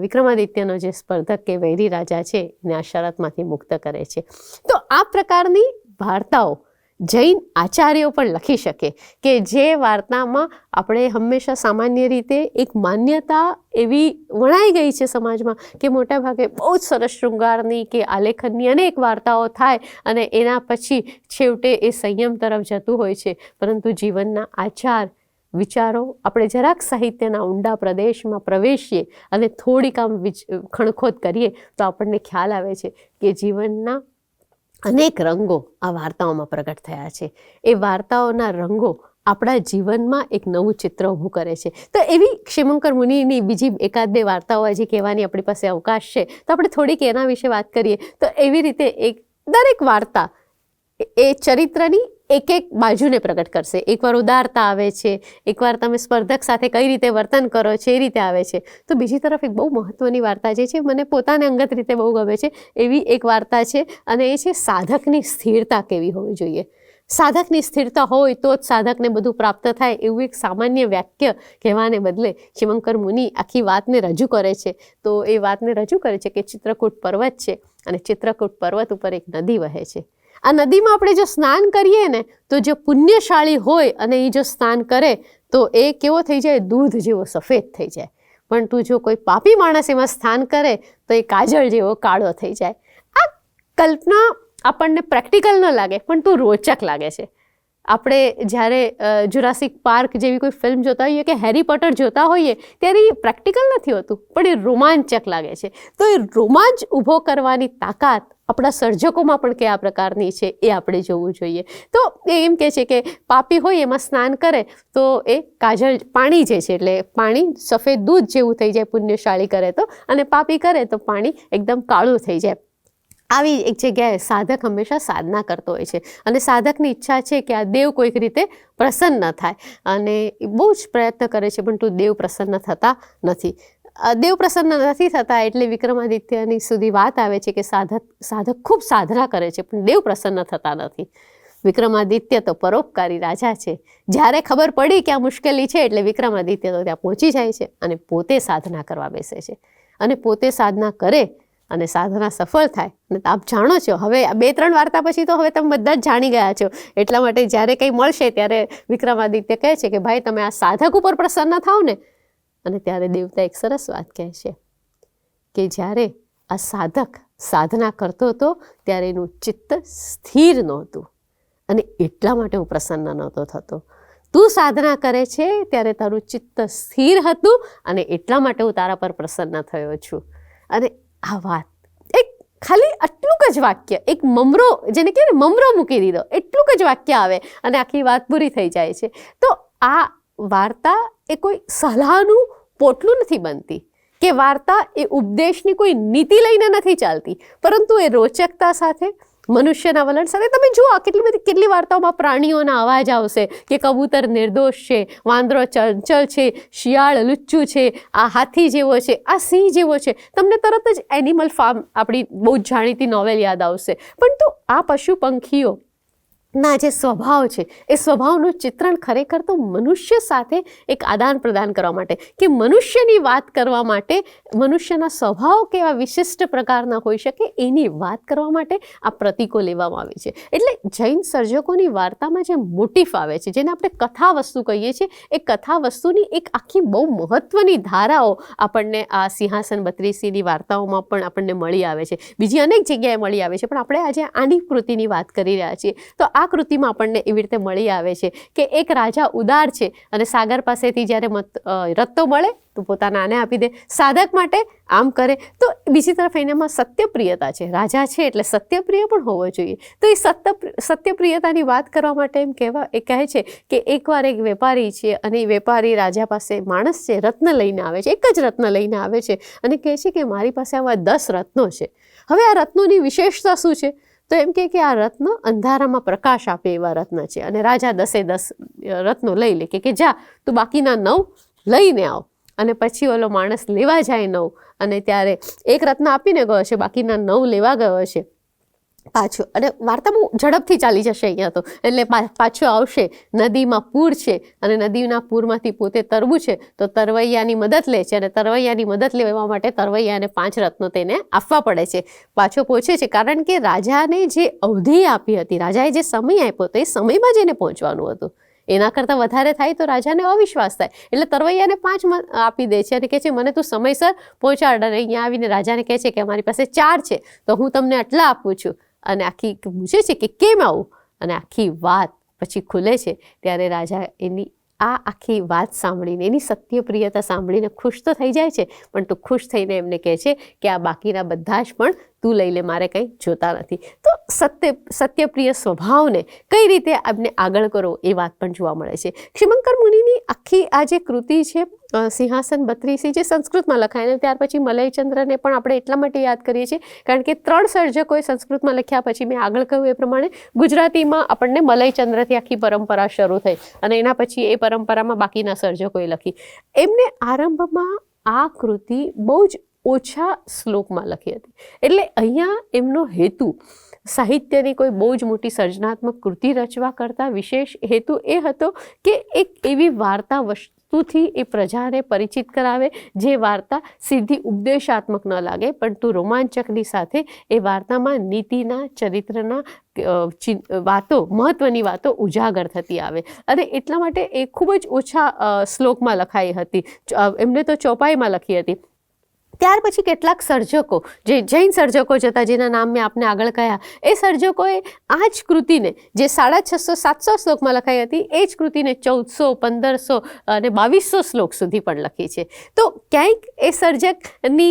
વિક્રમાદિત્યનો જે સ્પર્ધક કે વૈરી રાજા છે એને આ શરતમાંથી મુક્ત કરે છે. તો આ પ્રકારની વાર્તાઓ જૈન આચાર્યો પણ લખી શકે, કે જે વાર્તામાં આપણે હંમેશા સામાન્ય રીતે એક માન્યતા એવી વણાઈ ગઈ છે સમાજમાં કે મોટાભાગે બહુ જ સરસ શૃંગારની કે આલેખનની અનેક વાર્તાઓ થાય, અને એના પછી છેવટે એ સંયમ તરફ જતું હોય છે. પરંતુ જીવનના આચાર વિચારો આપણે જરાક સાહિત્યના ઊંડા પ્રદેશમાં પ્રવેશીએ અને થોડીક આમ ખણખોદ કરીએ તો આપણને ખ્યાલ આવે છે કે જીવનના અનેક રંગો આ વાર્તાઓમાં પ્રગટ થયા છે. એ વાર્તાઓના રંગો આપણા જીવનમાં એક નવું ચિત્ર ઊભું કરે છે. તો એવી ક્ષેમંકર મુનિની બીજી એકાદ બે વાર્તાઓ હજી કહેવાની આપણી પાસે અવકાશ છે, તો આપણે થોડીક એના વિશે વાત કરીએ. તો એવી રીતે દરેક વાર્તા એ ચરિત્રની એક એક બાજુને પ્રગટ કરશે. એકવાર ઉદારતા આવે છે, એકવાર તમે સ્પર્ધક સાથે કઈ રીતે વર્તન કરો છો એ રીતે આવે છે. તો બીજી તરફ એક બહુ મહત્વની વાર્તા જે છે, મને પોતાને અંગત રીતે બહુ ગમે છે, એવી એક વાર્તા છે, અને એ છે સાધકની સ્થિરતા કેવી હોવી જોઈએ. સાધકની સ્થિરતા હોય તો જ સાધકને બધું પ્રાપ્ત થાય, એવું એક સામાન્ય વાક્ય કહેવાને બદલે ક્ષેમંકર મુનિ આખી વાતને રજૂ કરે છે. તો એ વાતને રજૂ કરે છે કે ચિત્રકૂટ પર્વત છે, અને ચિત્રકૂટ પર્વત ઉપર એક નદી વહે છે. આ નદીમાં આપણે જો સ્નાન કરીએ ને, તો જો પુણ્યશાળી હોય અને એ જો સ્નાન કરે તો એ કેવો થઈ જાય, દૂધ જેવો સફેદ થઈ જાય. પણ તું જો કોઈ પાપી માણસ એમાં સ્નાન કરે તો એ કાજળ જેવો કાળો થઈ જાય. આ કલ્પના આપણને પ્રેક્ટિકલ ન લાગે, પણ તું રોચક લાગે છે. આપણે જ્યારે જુરાસિક પાર્ક જેવી કોઈ ફિલ્મ જોતા હોઈએ કે હેરી પોટર જોતા હોઈએ ત્યારે એ પ્રેક્ટિકલ નથી હોતું, પણ એ રોમાંચક લાગે છે. તો એ રોમાંચ ઊભો કરવાની તાકાત આપણા સર્જકોમાં પણ કયા પ્રકારની છે એ આપણે જોવું જોઈએ. તો એ એમ કહે છે કે પાપી હોય એમાં સ્નાન કરે તો એ કાજળ પાણી જે છે, એટલે પાણી સફેદ દૂધ જેવું થઈ જાય પુણ્યશાળી કરે તો, અને પાપી કરે તો પાણી એકદમ કાળું થઈ જાય. આવી એક જગ્યાએ સાધક હંમેશા સાધના કરતો હોય છે અને સાધકની ઈચ્છા છે કે આ દેવ કોઈક રીતે પ્રસન્ન થાય અને બહુ જ પ્રયત્ન કરે છે પરંતુ દેવ પ્રસન્ન થતા નથી. દેવ પ્રસન્ન નથી થતા એટલે વિક્રમાદિત્યની સુધી વાત આવે છે કે સાધક ખૂબ સાધના કરે છે પણ દેવ પ્રસન્ન થતા નથી. વિક્રમાદિત્ય તો પરોપકારી રાજા છે. જ્યારે ખબર પડી કે આ મુશ્કેલી છે એટલે વિક્રમાદિત્ય તો ત્યાં પહોંચી જાય છે અને પોતે સાધના કરવા બેસે છે અને પોતે સાધના કરે અને સાધના સફળ થાય. અને આપ જાણો છો, હવે 2-3 વાર્તા પછી તો હવે તમે બધા જ જાણી ગયા છો. એટલા માટે જ્યારે કંઈ મળશે ત્યારે વિક્રમાદિત્ય કહે છે કે ભાઈ તમે આ સાધક ઉપર પ્રસન્ન થાવ ને. અને ત્યારે દેવતા એક સરસ વાત કહે છે કે જ્યારે આ સાધક સાધના કરતો હતો ત્યારે એનું ચિત્ત સ્થિર નહોતું અને એટલા માટે હું પ્રસન્ન નહોતો થતો. તું સાધના કરે છે ત્યારે તારું ચિત્ત સ્થિર હતું અને એટલા માટે હું તારા પર પ્રસન્ન થયો છું. અને આ વાત એક ખાલી આટલું જ વાક્ય, એક મમરો, જેને કહે ને મમરો મૂકી દીધો, એટલું જ વાક્ય આવે અને આખી વાત પૂરી થઈ જાય છે. તો આ વાર્તા એ કોઈ સલાહનું પોટલું નથી બનતી કે વાર્તા એ ઉપદેશની કોઈ નીતિ લઈને નથી ચાલતી, પરંતુ એ રોચકતા સાથે, મનુષ્યના વલણ સાથે. તમે જુઓ કેટલી વાર્તાઓમાં પ્રાણીઓના અવાજ આવશે કે કબૂતર નિર્દોષ છે, વાંદરો ચંચળ છે, શિયાળ લુચ્ચું છે, આ હાથી જેવો છે, આ સિંહ જેવો છે. તમને તરત જ એનિમલ ફાર્મ, આપણી બહુ જ જાણીતી નોવેલ યાદ આવશે. પણ તો આ પશુ પંખીઓ ના જે સ્વભાવ છે એ સ્વભાવનું ચિત્રણ ખરેખર તો મનુષ્ય સાથે એક આદાન પ્રદાન કરવા માટે કે મનુષ્યની વાત કરવા માટે, મનુષ્યના સ્વભાવ કેવા વિશિષ્ટ પ્રકારના હોઈ શકે એની વાત કરવા માટે આ પ્રતીકો લેવામાં આવે છે. એટલે જૈન સર્જકોની વાર્તામાં જે મોટિફ આવે છે, જેને આપણે કથા વસ્તુ કહીએ છીએ, એ કથા વસ્તુની એક આખી બહુ મહત્વની ધારાઓ આપણને આ સિંહાસન 32ની વાર્તાઓમાં પણ આપણને મળી આવે છે. બીજી અનેક જગ્યાએ મળી આવે છે, પણ આપણે આજે આની કૃતિની વાત કરી રહ્યા છીએ. તો આ કૃતિમાં આપણને એવી રીતે મળી આવે છે કે એક રાજા ઉદાર છે અને સાગર પાસેથી જ્યારે રત્તો મળે તો પોતાના આને આપી દે, સાધક માટે આમ કરે. તો બીજી તરફ એનામાં સત્યપ્રિયતા છે. રાજા છે એટલે સત્યપ્રિય પણ હોવો જોઈએ. તો એ સત્યપ્રિયતાની વાત કરવા માટે એ કહે છે કે એકવાર એક વેપારી છે અને એ વેપારી રાજા પાસે માણસ છે, રત્ન લઈને આવે છે, એક જ રત્ન લઈને આવે છે અને કહે છે કે મારી પાસે આવા 10 રત્નો છે. હવે આ રત્નોની વિશેષતા શું છે? તો એમ કે આ રત્ન અંધારામાં પ્રકાશ આપે એવા રત્ન છે. અને રાજા 10 રત્નો લઈ લે કે જા તું બાકીના 9 લઈને આવ. અને પછી ઓલો માણસ લેવા જાય 9 અને ત્યારે એક રત્ન આપીને ગયો છે, બાકીના 9 લેવા ગયો છે પાછું. અને વાર્તા બહુ ઝડપથી ચાલી જશે અહીંયા તો. એટલે પાછું આવશે, નદીમાં પૂર છે અને નદીના પૂરમાંથી પોતે તરવું છે તો તરવૈયાની મદદ લે છે અને તરવૈયાની મદદ લેવા માટે તરવૈયાને 5 રત્નો તેને આપવા પડે છે. પાછો પહોંચે છે કારણ કે રાજાને જે અવધિ આપી હતી, રાજાએ જે સમય આપ્યો હતો એ સમયમાં જ એને પહોંચવાનું હતું. એના કરતાં વધારે થાય તો રાજાને અવિશ્વાસ થાય. એટલે તરવૈયાને 5 આપી દે છે અને કહે છે મને તું સમયસર પહોંચાડ. અને અહીંયા આવીને રાજાને કહે છે કે અમારી પાસે 4 છે તો હું તમને આટલા આપું છું. અને આખી પૂછે છે કે કેમ આવું, અને આખી વાત પછી ખુલે છે. ત્યારે રાજા એની આ આખી વાત સાંભળીને, એની સત્યપ્રિયતા સાંભળીને ખુશ તો થઈ જાય છે, પણ તો ખુશ થઈને એમને કહે છે કે આ બાકીના બધા જ પણ તું લઈ લે, મારે કંઈ જોતા નથી. તો સત્યપ્રિય સ્વભાવને કઈ રીતે આપણે આગળ કરો એ વાત પણ જોવા મળે છે. ક્ષિમંકર મુનિની આખી આ જે કૃતિ છે સિંહાસન 32 જે સંસ્કૃતમાં લખાય, ત્યાર પછી મલયચંદ્રને પણ આપણે એટલા માટે યાદ કરીએ છીએ કારણ કે 3 સર્જકોએ સંસ્કૃતમાં લખ્યા પછી મેં આગળ કહ્યું એ પ્રમાણે ગુજરાતીમાં આપણને મલયચંદ્રથી આખી પરંપરા શરૂ થઈ અને એના પછી એ પરંપરામાં બાકીના સર્જકોએ લખી. એમને આરંભમાં આ કૃતિ બહુ જ ઓછા શ્લોકમાં લખી હતી. એટલે અહીંયા એમનો હેતુ સાહિત્યની કોઈ બહુ જ મોટી સર્જનાત્મક કૃતિ રચવા કરતાં વિશેષ હેતુ એ હતો કે એક એવી વાર્તા વસ્તુથી એ પ્રજાને પરિચિત કરાવે જે વાર્તા સીધી ઉપદેશાત્મક ન લાગે, પરંતુ રોમાંચકની સાથે એ વાર્તામાં નીતિના, ચરિત્રના વાતો, મહત્વની વાતો ઉજાગર થતી આવે. અને એટલા માટે એ ખૂબ જ ઓછા શ્લોકમાં લખાઈ હતી. એમને તો ચોપાઈમાં લખી હતી. ત્યાર પછી કેટલાક સર્જકો, જે જૈન સર્જકો જ હતા, જેના નામ મેં આપને આગળ કહ્યા, એ સર્જકોએ આ જ કૃતિને જે 650-700 શ્લોકમાં લખાઈ હતી એ જ કૃતિને 1400, 1500 અને 2200 શ્લોક સુધી પણ લખી છે. તો ક્યાંક એ સર્જકની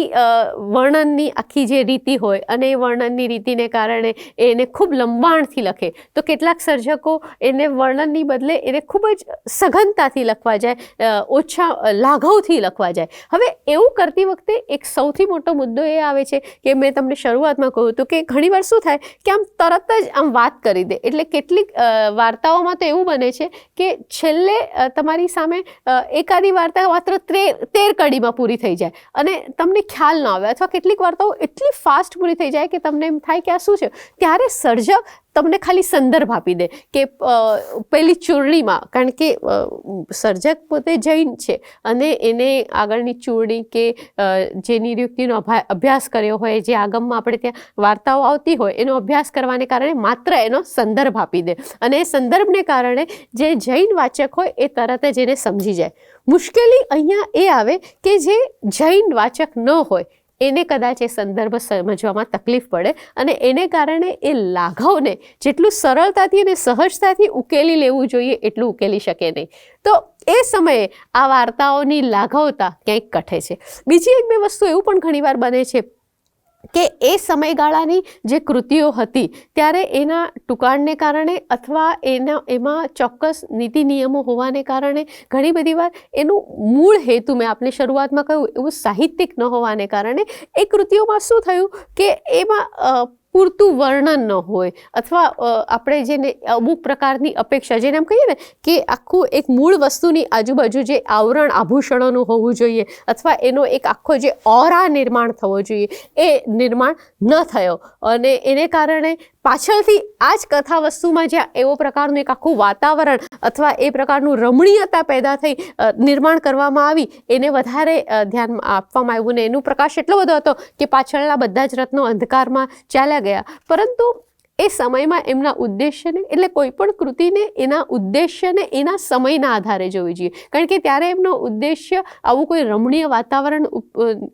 વર્ણનની આખી જે રીતિ હોય અને એ વર્ણનની રીતિને કારણે એને ખૂબ લંબાણથી લખે, તો કેટલાક સર્જકો એને વર્ણનની બદલે એને ખૂબ જ સઘનતાથી લખવા જાય, ઓછા લાઘવથી લખવા જાય. હવે એવું કરતી વખતે એક સૌથી મોટો મુદ્દો એ આવે છે કે મેં તમને શરૂઆતમાં કહ્યું હતું કે ઘણીવાર શું થાય કે આમ તરત જ આમ વાત કરી દે. એટલે કેટલીક વાર્તાઓમાં તો એવું બને છે કે છેલ્લે તમારી સામે એકાદી વાર્તા માત્ર 13 કડીમાં પૂરી થઈ જાય અને તમને ખ્યાલ ન આવે, અથવા કેટલીક વાર્તાઓ એટલી ફાસ્ટ પૂરી થઈ જાય કે તમને એમ થાય કે આ શું છે. ત્યારે સર્જક તમને ખાલી સંદર્ભ આપી દે કે પેલી ચૂંટણીમાં, કારણ કે સર્જક પોતે જૈન છે અને એને આગળની ચૂંટણી કે જે નિરુક્તિનો અભ્યાસ કર્યો હોય, જે આગમમાં આપણે ત્યાં વાર્તાઓ આવતી હોય એનો અભ્યાસ કરવાને કારણે માત્ર એનો સંદર્ભ આપી દે, અને એ સંદર્ભને કારણે જે જૈન વાચક હોય એ તરત જ એને સમજી જાય. મુશ્કેલી અહીંયા એ આવે કે જે જૈન વાચક ન હોય એને કદાચ એ સંદર્ભ સમજવામાં તકલીફ પડે, અને એને કારણે એ લાઘવને જેટલું સરળતાથી અને સહજતાથી ઉકેલી લેવું જોઈએ એટલું ઉકેલી શકે નહીં. તો એ સમયે આ વાર્તાઓની લાઘવતા ક્યાંક કઠે છે. બીજી એક બે વસ્તુ એવું પણ ઘણીવાર બને છે કે એ સમયગાળાની જે કૃતિઓ હતી ત્યારે એના ટૂંકાણને કારણે અથવા એમાં ચોક્કસ નીતિ નિયમો હોવાને કારણે ઘણી બધી વાર એનું મૂળ હેતુ, મેં આપને શરૂઆતમાં કહ્યું, એવું સાહિત્યિક ન હોવાને કારણે એ કૃતિઓમાં શું થયું કે એમાં પૂરતું વર્ણન ન હોય, અથવા આપણે જેને અમુક પ્રકારની અપેક્ષા, જેને એમ કહીએ ને કે આખું એક મૂળ વસ્તુની આજુબાજુ જે આવરણ આભૂષણોનું હોવું જોઈએ અથવા એનો એક આખો જે ઓરા નિર્માણ થવો જોઈએ એ નિર્માણ ન થયો, અને એને કારણે પાછળથી આ જ કથા વસ્તુમાં જ્યાં એવો પ્રકારનું એક આખું વાતાવરણ અથવા એ પ્રકારનું રમણીયતા પેદા થઈ નિર્માણ કરવામાં આવી, એને વધારે ધ્યાન આપવામાં આવ્યું ને એનું પ્રકાશ એટલો બધો હતો કે પાછળના બધા જ રત્નો અંધકારમાં ચાલ્યા ગયા. પરંતુ એ સમયમાં એમના ઉદ્દેશ્યને, એટલે કોઈ પણ કૃતિને એના ઉદ્દેશ્યને એના સમયના આધારે જોવી જોઈએ, કારણ કે ત્યારે એમનો ઉદ્દેશ્ય આવું કોઈ રમણીય વાતાવરણ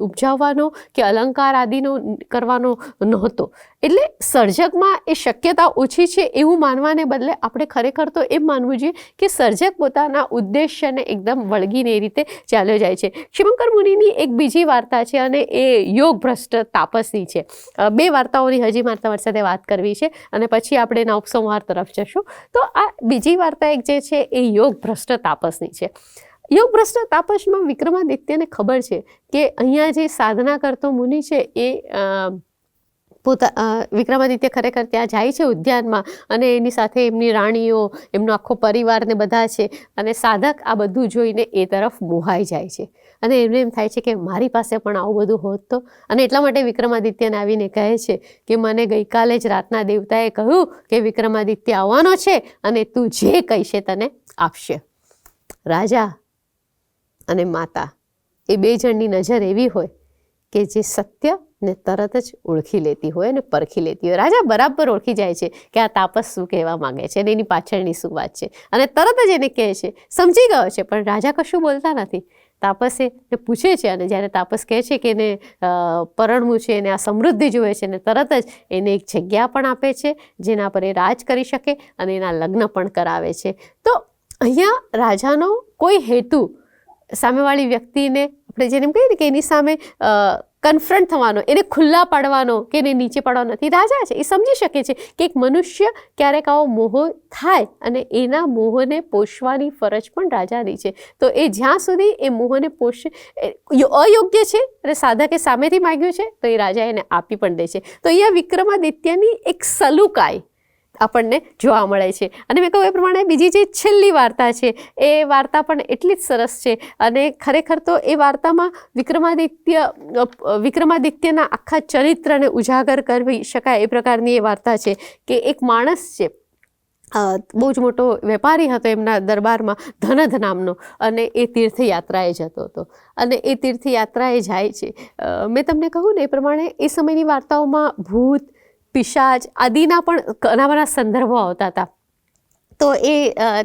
ઉપજાવવાનો કે અલંકાર આદિનો કરવાનો નહોતો. એટલે સર્જકમાં એ શક્યતા ઓછી છે એવું માનવાને બદલે આપણે ખરેખર તો એમ માનવું જોઈએ કે સર્જક પોતાના ઉદ્દેશ્યને એકદમ વળગીને એ રીતે ચાલ્યો જાય છે. શિવંકર મુનિની એક બીજી વાર્તા છે અને એ યોગ ભ્રષ્ટ તાપસની છે. બે વાર્તાઓની હજી મારે તમારી સાથે વાત કરવી છે અને પછી આપણે એના ઉપસંહાર તરફ જશું. તો આ બીજી વાર્તા એક જે છે એ યોગ ભ્રષ્ટ તાપસની છે. યોગ ભ્રષ્ટ તાપસમાં વિક્રમાદિત્યને ખબર છે કે અહીંયા જે સાધના કરતો મુનિ છે એ વિક્રમાદિત્ય ખરેખર ત્યાં જાય છે ઉદ્યાનમાં, અને એની સાથે એમની રાણીઓ, એમનો આખો પરિવાર ને બધા છે, અને સાધક આ બધું જોઈને એ તરફ મોહાઈ જાય છે અને એમને એમ થાય છે કે મારી પાસે પણ આવું બધું હોત તો. અને એટલા માટે વિક્રમાદિત્યને આવીને કહે છે કે મને ગઈકાલે જ રાતના દેવતાએ કહ્યું કે વિક્રમાદિત્ય આવવાનો છે અને તું જે કહીશે તને આપશે. રાજા અને માતા એ બે જણની નજર એવી હોય કે જે સત્ય ને તરત જ ઓળખી લેતી હોય અને પરખી લેતી હોય. રાજા બરાબર ઓળખી જાય છે કે આ તાપસ શું કહેવા માંગે છે અને એની પાછળની શું વાત છે, અને તરત જ એને કહે છે, સમજી ગયો છે. પણ રાજા કશું બોલતા નથી. તાપસે પૂછે છે અને જ્યારે તાપસ કહે છે કે એને પરણવું છે, એને આ સમૃદ્ધિ જોઈએ છે, અને તરત જ એને એક જગ્યા પણ આપે છે જેના પર એ રાજ કરી શકે અને એના લગ્ન પણ કરાવે છે. તો અહીંયા રાજાનો કોઈ હેતુ સામેવાળી વ્યક્તિને, આપણે જેને એમ કહીએ ને કે એની સામે કન્ફ્રન્ટ થવાનો, એને ખુલ્લા પાડવાનો કે એને નીચે પાડવાનો નથી. રાજા છે એ સમજી શકે છે કે એક મનુષ્ય ક્યારેક આવો મોહ થાય અને એના મોહને પોષવાની ફરજ પણ રાજાની છે. તો એ જ્યાં સુધી એ મોહને પોષે અયોગ્ય છે અને સાધકે સામેથી માગ્યું છે તો એ રાજા એને આપી પણ દે છે. તો અહીંયા વિક્રમાદિત્યની એક સલુકાઈ આપણને જોવા મળે છે. અને મેં કહ્યું એ પ્રમાણે બીજી જે છેલ્લી વાર્તા છે એ વાર્તા પણ એટલી જ સરસ છે, અને ખરેખર તો એ વાર્તામાં વિક્રમાદિત્યના આખા ચરિત્રને ઉજાગર કરી શકાય એ પ્રકારની એ વાર્તા છે કે એક માણસ છે, બહુ જ મોટો વેપારી હતો એમના દરબારમાં, ધનધ નામનો, અને એ તીર્થયાત્રાએ જતો હતો. અને એ તીર્થયાત્રાએ જાય છે, મેં તમને કહું ને એ પ્રમાણે એ સમયની વાર્તાઓમાં ભૂત, પિશાચ આદિના પણ ઘણા બધા સંદર્ભો આવતા હતા. તો એ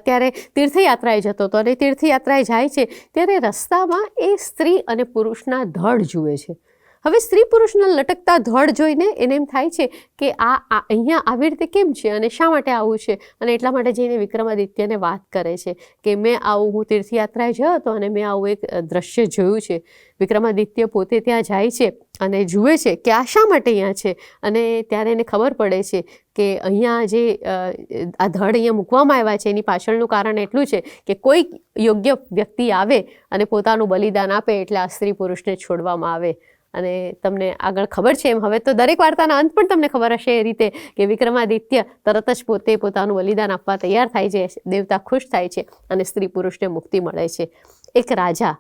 ત્યારે તીર્થયાત્રાએ જતો હતો, અને તીર્થયાત્રાએ જાય છે ત્યારે રસ્તામાં એ સ્ત્રી અને પુરુષના ધડ જુએ છે. હવે સ્ત્રી પુરુષના લટકતા ધડ જોઈને એને એમ થાય છે કે આ અહીંયા આવી રીતે કેમ છે અને શા માટે આવું છે. અને એટલા માટે જઈને વિક્રમાદિત્યને વાત કરે છે કે મેં આવું, હું તીર્થયાત્રાએ ગયો હતો અને મેં આવું એક દ્રશ્ય જોયું છે. વિક્રમાદિત્ય પોતે ત્યાં જાય છે અને જુએ છે કે આ શા માટે અહીંયા છે, અને ત્યારે એને ખબર પડે છે કે અહીંયા જે આ ધડ અહીંયા મૂકવામાં આવ્યા છે એની પાછળનું કારણ એટલું છે કે કોઈ યોગ્ય વ્યક્તિ આવે અને પોતાનું બલિદાન આપે એટલે આ સ્ત્રી પુરુષને છોડવામાં આવે. અને તમને આગળ ખબર છે એમ હવે તો દરેક વાર્તાના અંત પણ તમને ખબર હશે એ રીતે કે વિક્રમાદિત્ય તરત જ પોતે પોતાનું બલિદાન આપવા તૈયાર થાય છે, દેવતા ખુશ થાય છે અને સ્ત્રી પુરુષને મુક્તિ મળે છે. એક રાજા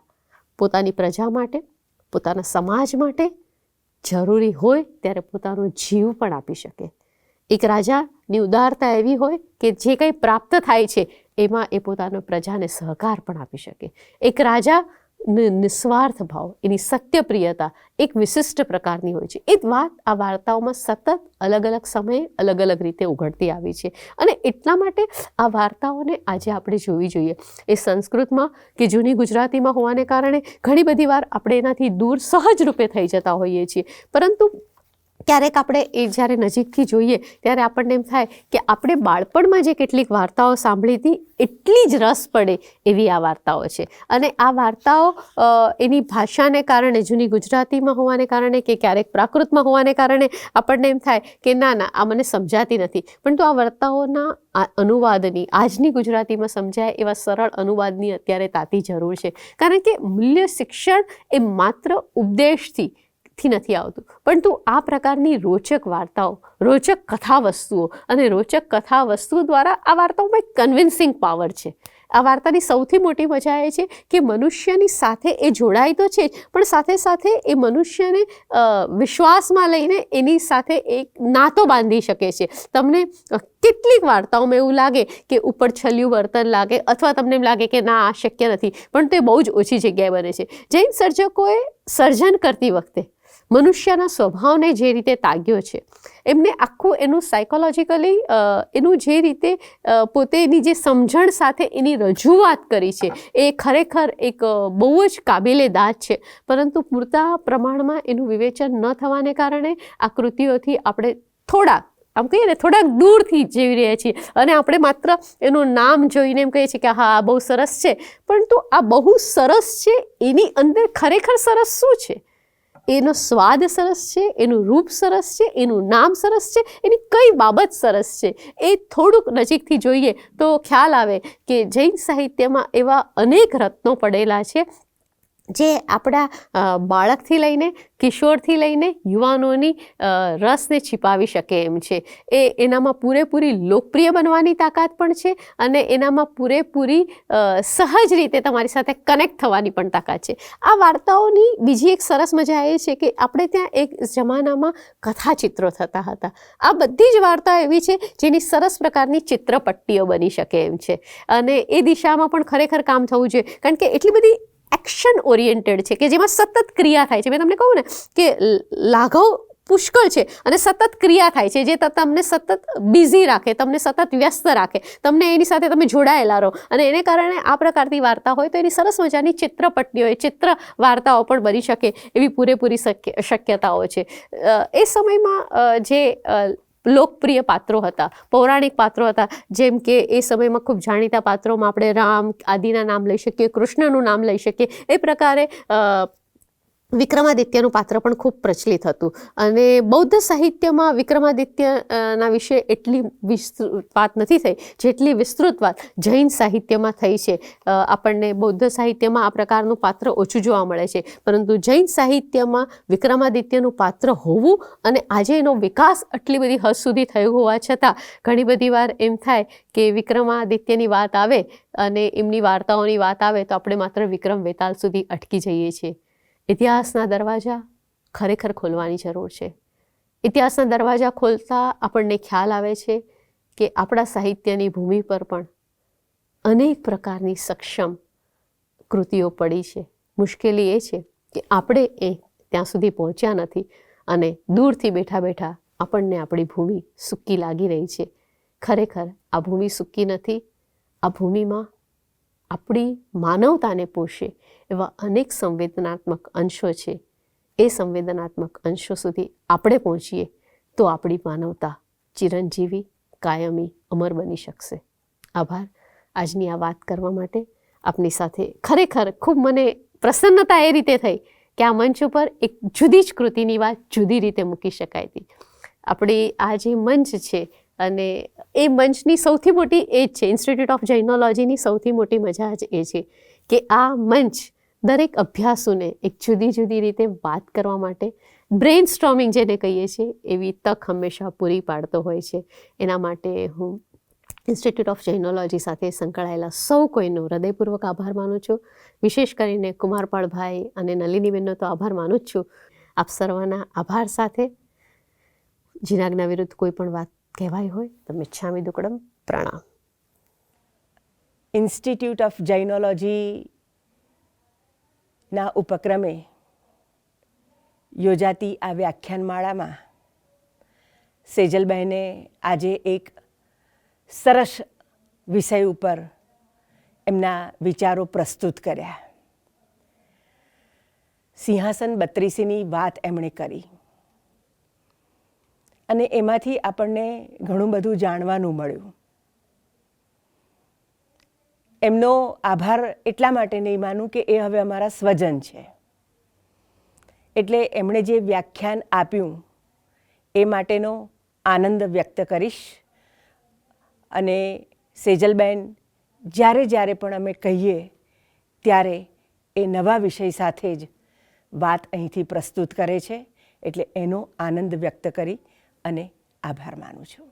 પોતાની પ્રજા માટે, પોતાના સમાજ માટે જરૂરી હોય ત્યારે પોતાનો જીવ પણ આપી શકે. એક રાજાની ઉદારતા એવી હોય કે જે કંઈ પ્રાપ્ત થાય છે એમાં એ પોતાનો પ્રજાને સહકાર પણ આપી શકે. એક રાજા નિસ્વાર્થ ભાવ, એની સત્યપ્રિયતા એક વિશિષ્ટ પ્રકારની હોય છે. એ વાત આ વાર્તાઓમાં સતત અલગ અલગ સમયે અલગ અલગ રીતે ઉઘડતી આવી છે અને એટલા માટે આ વાર્તાઓને આજે આપણે જોવી જોઈએ. એ સંસ્કૃતમાં કે જૂની ગુજરાતીમાં હોવાને કારણે ઘણી બધી વાર આપણે એનાથી દૂર સહજ રૂપે થઈ જતા હોઈએ છીએ, પરંતુ ક્યારેક આપણે એ જ્યારે નજીકથી જોઈએ ત્યારે આપણને એમ થાય કે આપણે બાળપણમાં જે કેટલીક વાર્તાઓ સાંભળી હતી એટલી જ રસ પડે એવી આ વાર્તાઓ છે. અને આ વાર્તાઓ એની ભાષાને કારણે, જૂની ગુજરાતીમાં હોવાને કારણે કે ક્યારેક પ્રાકૃતમાં હોવાને કારણે આપણને એમ થાય કે ના આ મને સમજાતી નથી, પરંતુ આ વાર્તાઓના અનુવાદની, આજની ગુજરાતીમાં સમજાય એવા સરળ અનુવાદની અત્યારે તાતી જરૂર છે. કારણ કે મૂલ્ય શિક્ષણ એ માત્ર ઉપદેશથી નથી આવતું, પરંતુ આ પ્રકારની રોચક વાર્તાઓ, રોચક કથા વસ્તુઓ અને રોચક કથા વસ્તુઓ દ્વારા આ વાર્તાઓમાં એક કન્વિન્સિંગ પાવર છે. આ વાર્તાની સૌથી મોટી મજા એ છે કે મનુષ્યની સાથે એ જોડાય તો છે જ, પણ સાથે સાથે એ મનુષ્યને વિશ્વાસમાં લઈને એની સાથે એક નાતો બાંધી શકે છે. તમને કેટલીક વાર્તાઓમાં એવું લાગે કે ઉપર છલ્યું વર્તન લાગે અથવા તમને એમ લાગે કે ના આ શક્ય નથી, પણ તે બહુ જ ઓછી જગ્યાએ બને છે. જૈન સર્જકોએ સર્જન કરતી વખતે મનુષ્યના સ્વભાવને જે રીતે તાગ્યો છે, એમને આખું એનું સાયકોલોજીકલી એનું જે રીતે પોતેની જે સમજણ સાથે એની રજૂઆત કરી છે એ ખરેખર એક બહુ જ કાબિલે દાદ છે. પરંતુ પૂરતા પ્રમાણમાં એનું વિવેચન ન થવાને કારણે આ કૃતિઓથી આપણે આમ કહીએ ને થોડાક દૂરથી જીવી રહ્યા છીએ અને આપણે માત્ર એનું નામ જોઈને એમ કહીએ છીએ કે હા આ બહુ સરસ છે, પરંતુ આ બહુ સરસ છે એની અંદર ખરેખર સરસ શું છે? એનો સ્વાદ સરસ છે, એનું રૂપ સરસ છે, એનું નામ સરસ છે, એની કઈ બાબત સરસ છે, એ થોડુંક નજીકથી જોઈએ તો ખ્યાલ આવે કે જૈન સાહિત્યમાં એવા અનેક રત્નો પડેલા છે જે આપણા બાળકથી લઈને કિશોરથી લઈને યુવાનોની રસને छिપાવી શકે એમ છે. એનામાં પૂરેપૂરી લોકપ્રિય બનવાની તાકાત પણ છે અને એનામાં પૂરેપૂરી સહજ રીતે તમારી સાથે કનેક્ટ થવાની પણ તાકાત છે. આ વાર્તાઓની બીજી એક સરસ મજા એ છે કે આપણે ત્યાં એક જમાનામાં કથાચિત્રો થતા હતા. આ બધી જ વાર્તાઓ એવી છે જેની સરસ પ્રકારની ચિત્રપટ્ટીઓ બની શકે એમ છે અને એ દિશામાં પણ ખરેખર કામ થવું જોઈએ, કારણ કે એટલી બધી એક્શન ઓરિએન્ટેડ છે કે જેમાં સતત ક્રિયા થાય છે. મેં તમને કહું ને કે લાઘવ પુષ્કળ છે અને સતત ક્રિયા થાય છે જે તમને સતત બિઝી રાખે, તમને સતત વ્યસ્ત રાખે, તમને એની સાથે તમે જોડાયેલા રહો અને એને કારણે આ પ્રકારની વાર્તા હોય તો એની સરસ મજાની ચિત્રપટ્ટીઓ હોય, ચિત્ર વાર્તાઓ પણ બની શકે એવી પૂરેપૂરી શક્યતાઓ છે. એ સમયમાં જે લોકપ્રિય પાત્રો હતા, પૌરાણિક પાત્રો હતા, જેમ કે એ સમયમાં ખૂબ જાણીતા પાત્રોમાં આપણે રામ આદિના નામ લઈ શકીએ, કૃષ્ણનું નામ લઈ શકીએ. એ પ્રકારે વિક્રમાદિત્યનું પાત્ર પણ ખૂબ પ્રચલિત હતું અને બૌદ્ધ સાહિત્યમાં વિક્રમાદિત્યના વિશે એટલી વાત નથી થઈ જેટલી વિસ્તૃત વાત જૈન સાહિત્યમાં થઈ છે. આપણને બૌદ્ધ સાહિત્યમાં આ પ્રકારનું પાત્ર ઓછું જોવા મળે છે, પરંતુ જૈન સાહિત્યમાં વિક્રમાદિત્યનું પાત્ર હોવું અને આજે એનો વિકાસ આટલી બધી હદ સુધી થયો હોવા છતાં ઘણી બધી વાર એમ થાય કે વિક્રમાદિત્યની વાત આવે અને એમની વાર્તાઓની વાત આવે તો આપણે માત્ર વિક્રમ વેતાળ સુધી અટકી જઈએ છીએ. ઇતિહાસના દરવાજા ખરેખર ખોલવાની જરૂર છે. ઇતિહાસના દરવાજા ખોલતા આપણને ખ્યાલ આવે છે કે આપણા સાહિત્યની ભૂમિ પર પણ અનેક પ્રકારની સક્ષમ કૃતિઓ પડી છે. મુશ્કેલી એ છે કે આપણે ત્યાં સુધી પહોંચ્યા નથી અને દૂરથી બેઠા બેઠા આપણને આપણી ભૂમિ સૂકી લાગી રહી છે. ખરેખર આ ભૂમિ સૂકી નથી. આ ભૂમિમાં આપણી માનવતાને પોષે એવા અનેક સંવેદનાત્મક અંશો છે. એ સંવેદનાત્મક અંશો સુધી આપણે પહોંચીએ તો આપણી માનવતા ચિરંજીવી, કાયમી, અમર બની શકશે. આભાર આજની આ વાત કરવા માટે. આપની સાથે ખરેખર ખૂબ મને પ્રસન્નતા એ રીતે થઈ કે આ મંચ ઉપર એક જુદી જ કૃતિની વાત જુદી રીતે મૂકી શકાય હતી. આપણી આ જે મંચ છે અને એ મંચની સૌથી મોટી એ જ છે, ઇન્સ્ટિટ્યૂટ ઓફ જૈનોલોજીની સૌથી મોટી મજા જ એ છે કે આ મંચ દરેક અભ્યાસુને એક જુદી જુદી રીતે વાત કરવા માટે બ્રેઇન સ્ટ્રોમિંગ જેને કહીએ છીએ એવી તક હંમેશા પૂરી પાડતો હોય છે. એના માટે હું ઇન્સ્ટિટ્યૂટ ઓફ જૈનોલોજી સાથે સંકળાયેલા સૌ કોઈનો હૃદયપૂર્વક આભાર માનું છું. વિશેષ કરીને કુમારપાળભાઈ અને નલિનીબેનનો તો આભાર માનું જ છું. આપ સર્વના આભાર સાથે જીનાજ્ઞા વિરુદ્ધ કોઈ પણ વાત કહેવાય હોય તો મિચ્છામિ દુક્કડમ પ્રણામ. ઇન્સ્ટિટ્યૂટ ઓફ જૈનોલોજીના ઉપક્રમે યોજાતી આ વ્યાખ્યાનમાળામાં સેજલબહેને આજે એક સરસ વિષય ઉપર એમના વિચારો પ્રસ્તુત કર્યા. સિંહાસન 32ની વાત એમણે કરી અને એમાંથી આપણને ઘણું બધું જાણવાનું મળ્યું. એમનો આભાર એટલા માટે નહીં માનું કે એ હવે અમારા સ્વજન છે, એટલે એમણે જે વ્યાખ્યાન આપ્યું એ માટેનો આનંદ વ્યક્ત કરીશ. અને સેજલબેન જ્યારે જ્યારે પણ અમે કહીએ ત્યારે એ નવા વિષય સાથે જ વાત અહીંથી પ્રસ્તુત કરે છે, એટલે એનો આનંદ વ્યક્ત કરી અને આભાર માનું છું.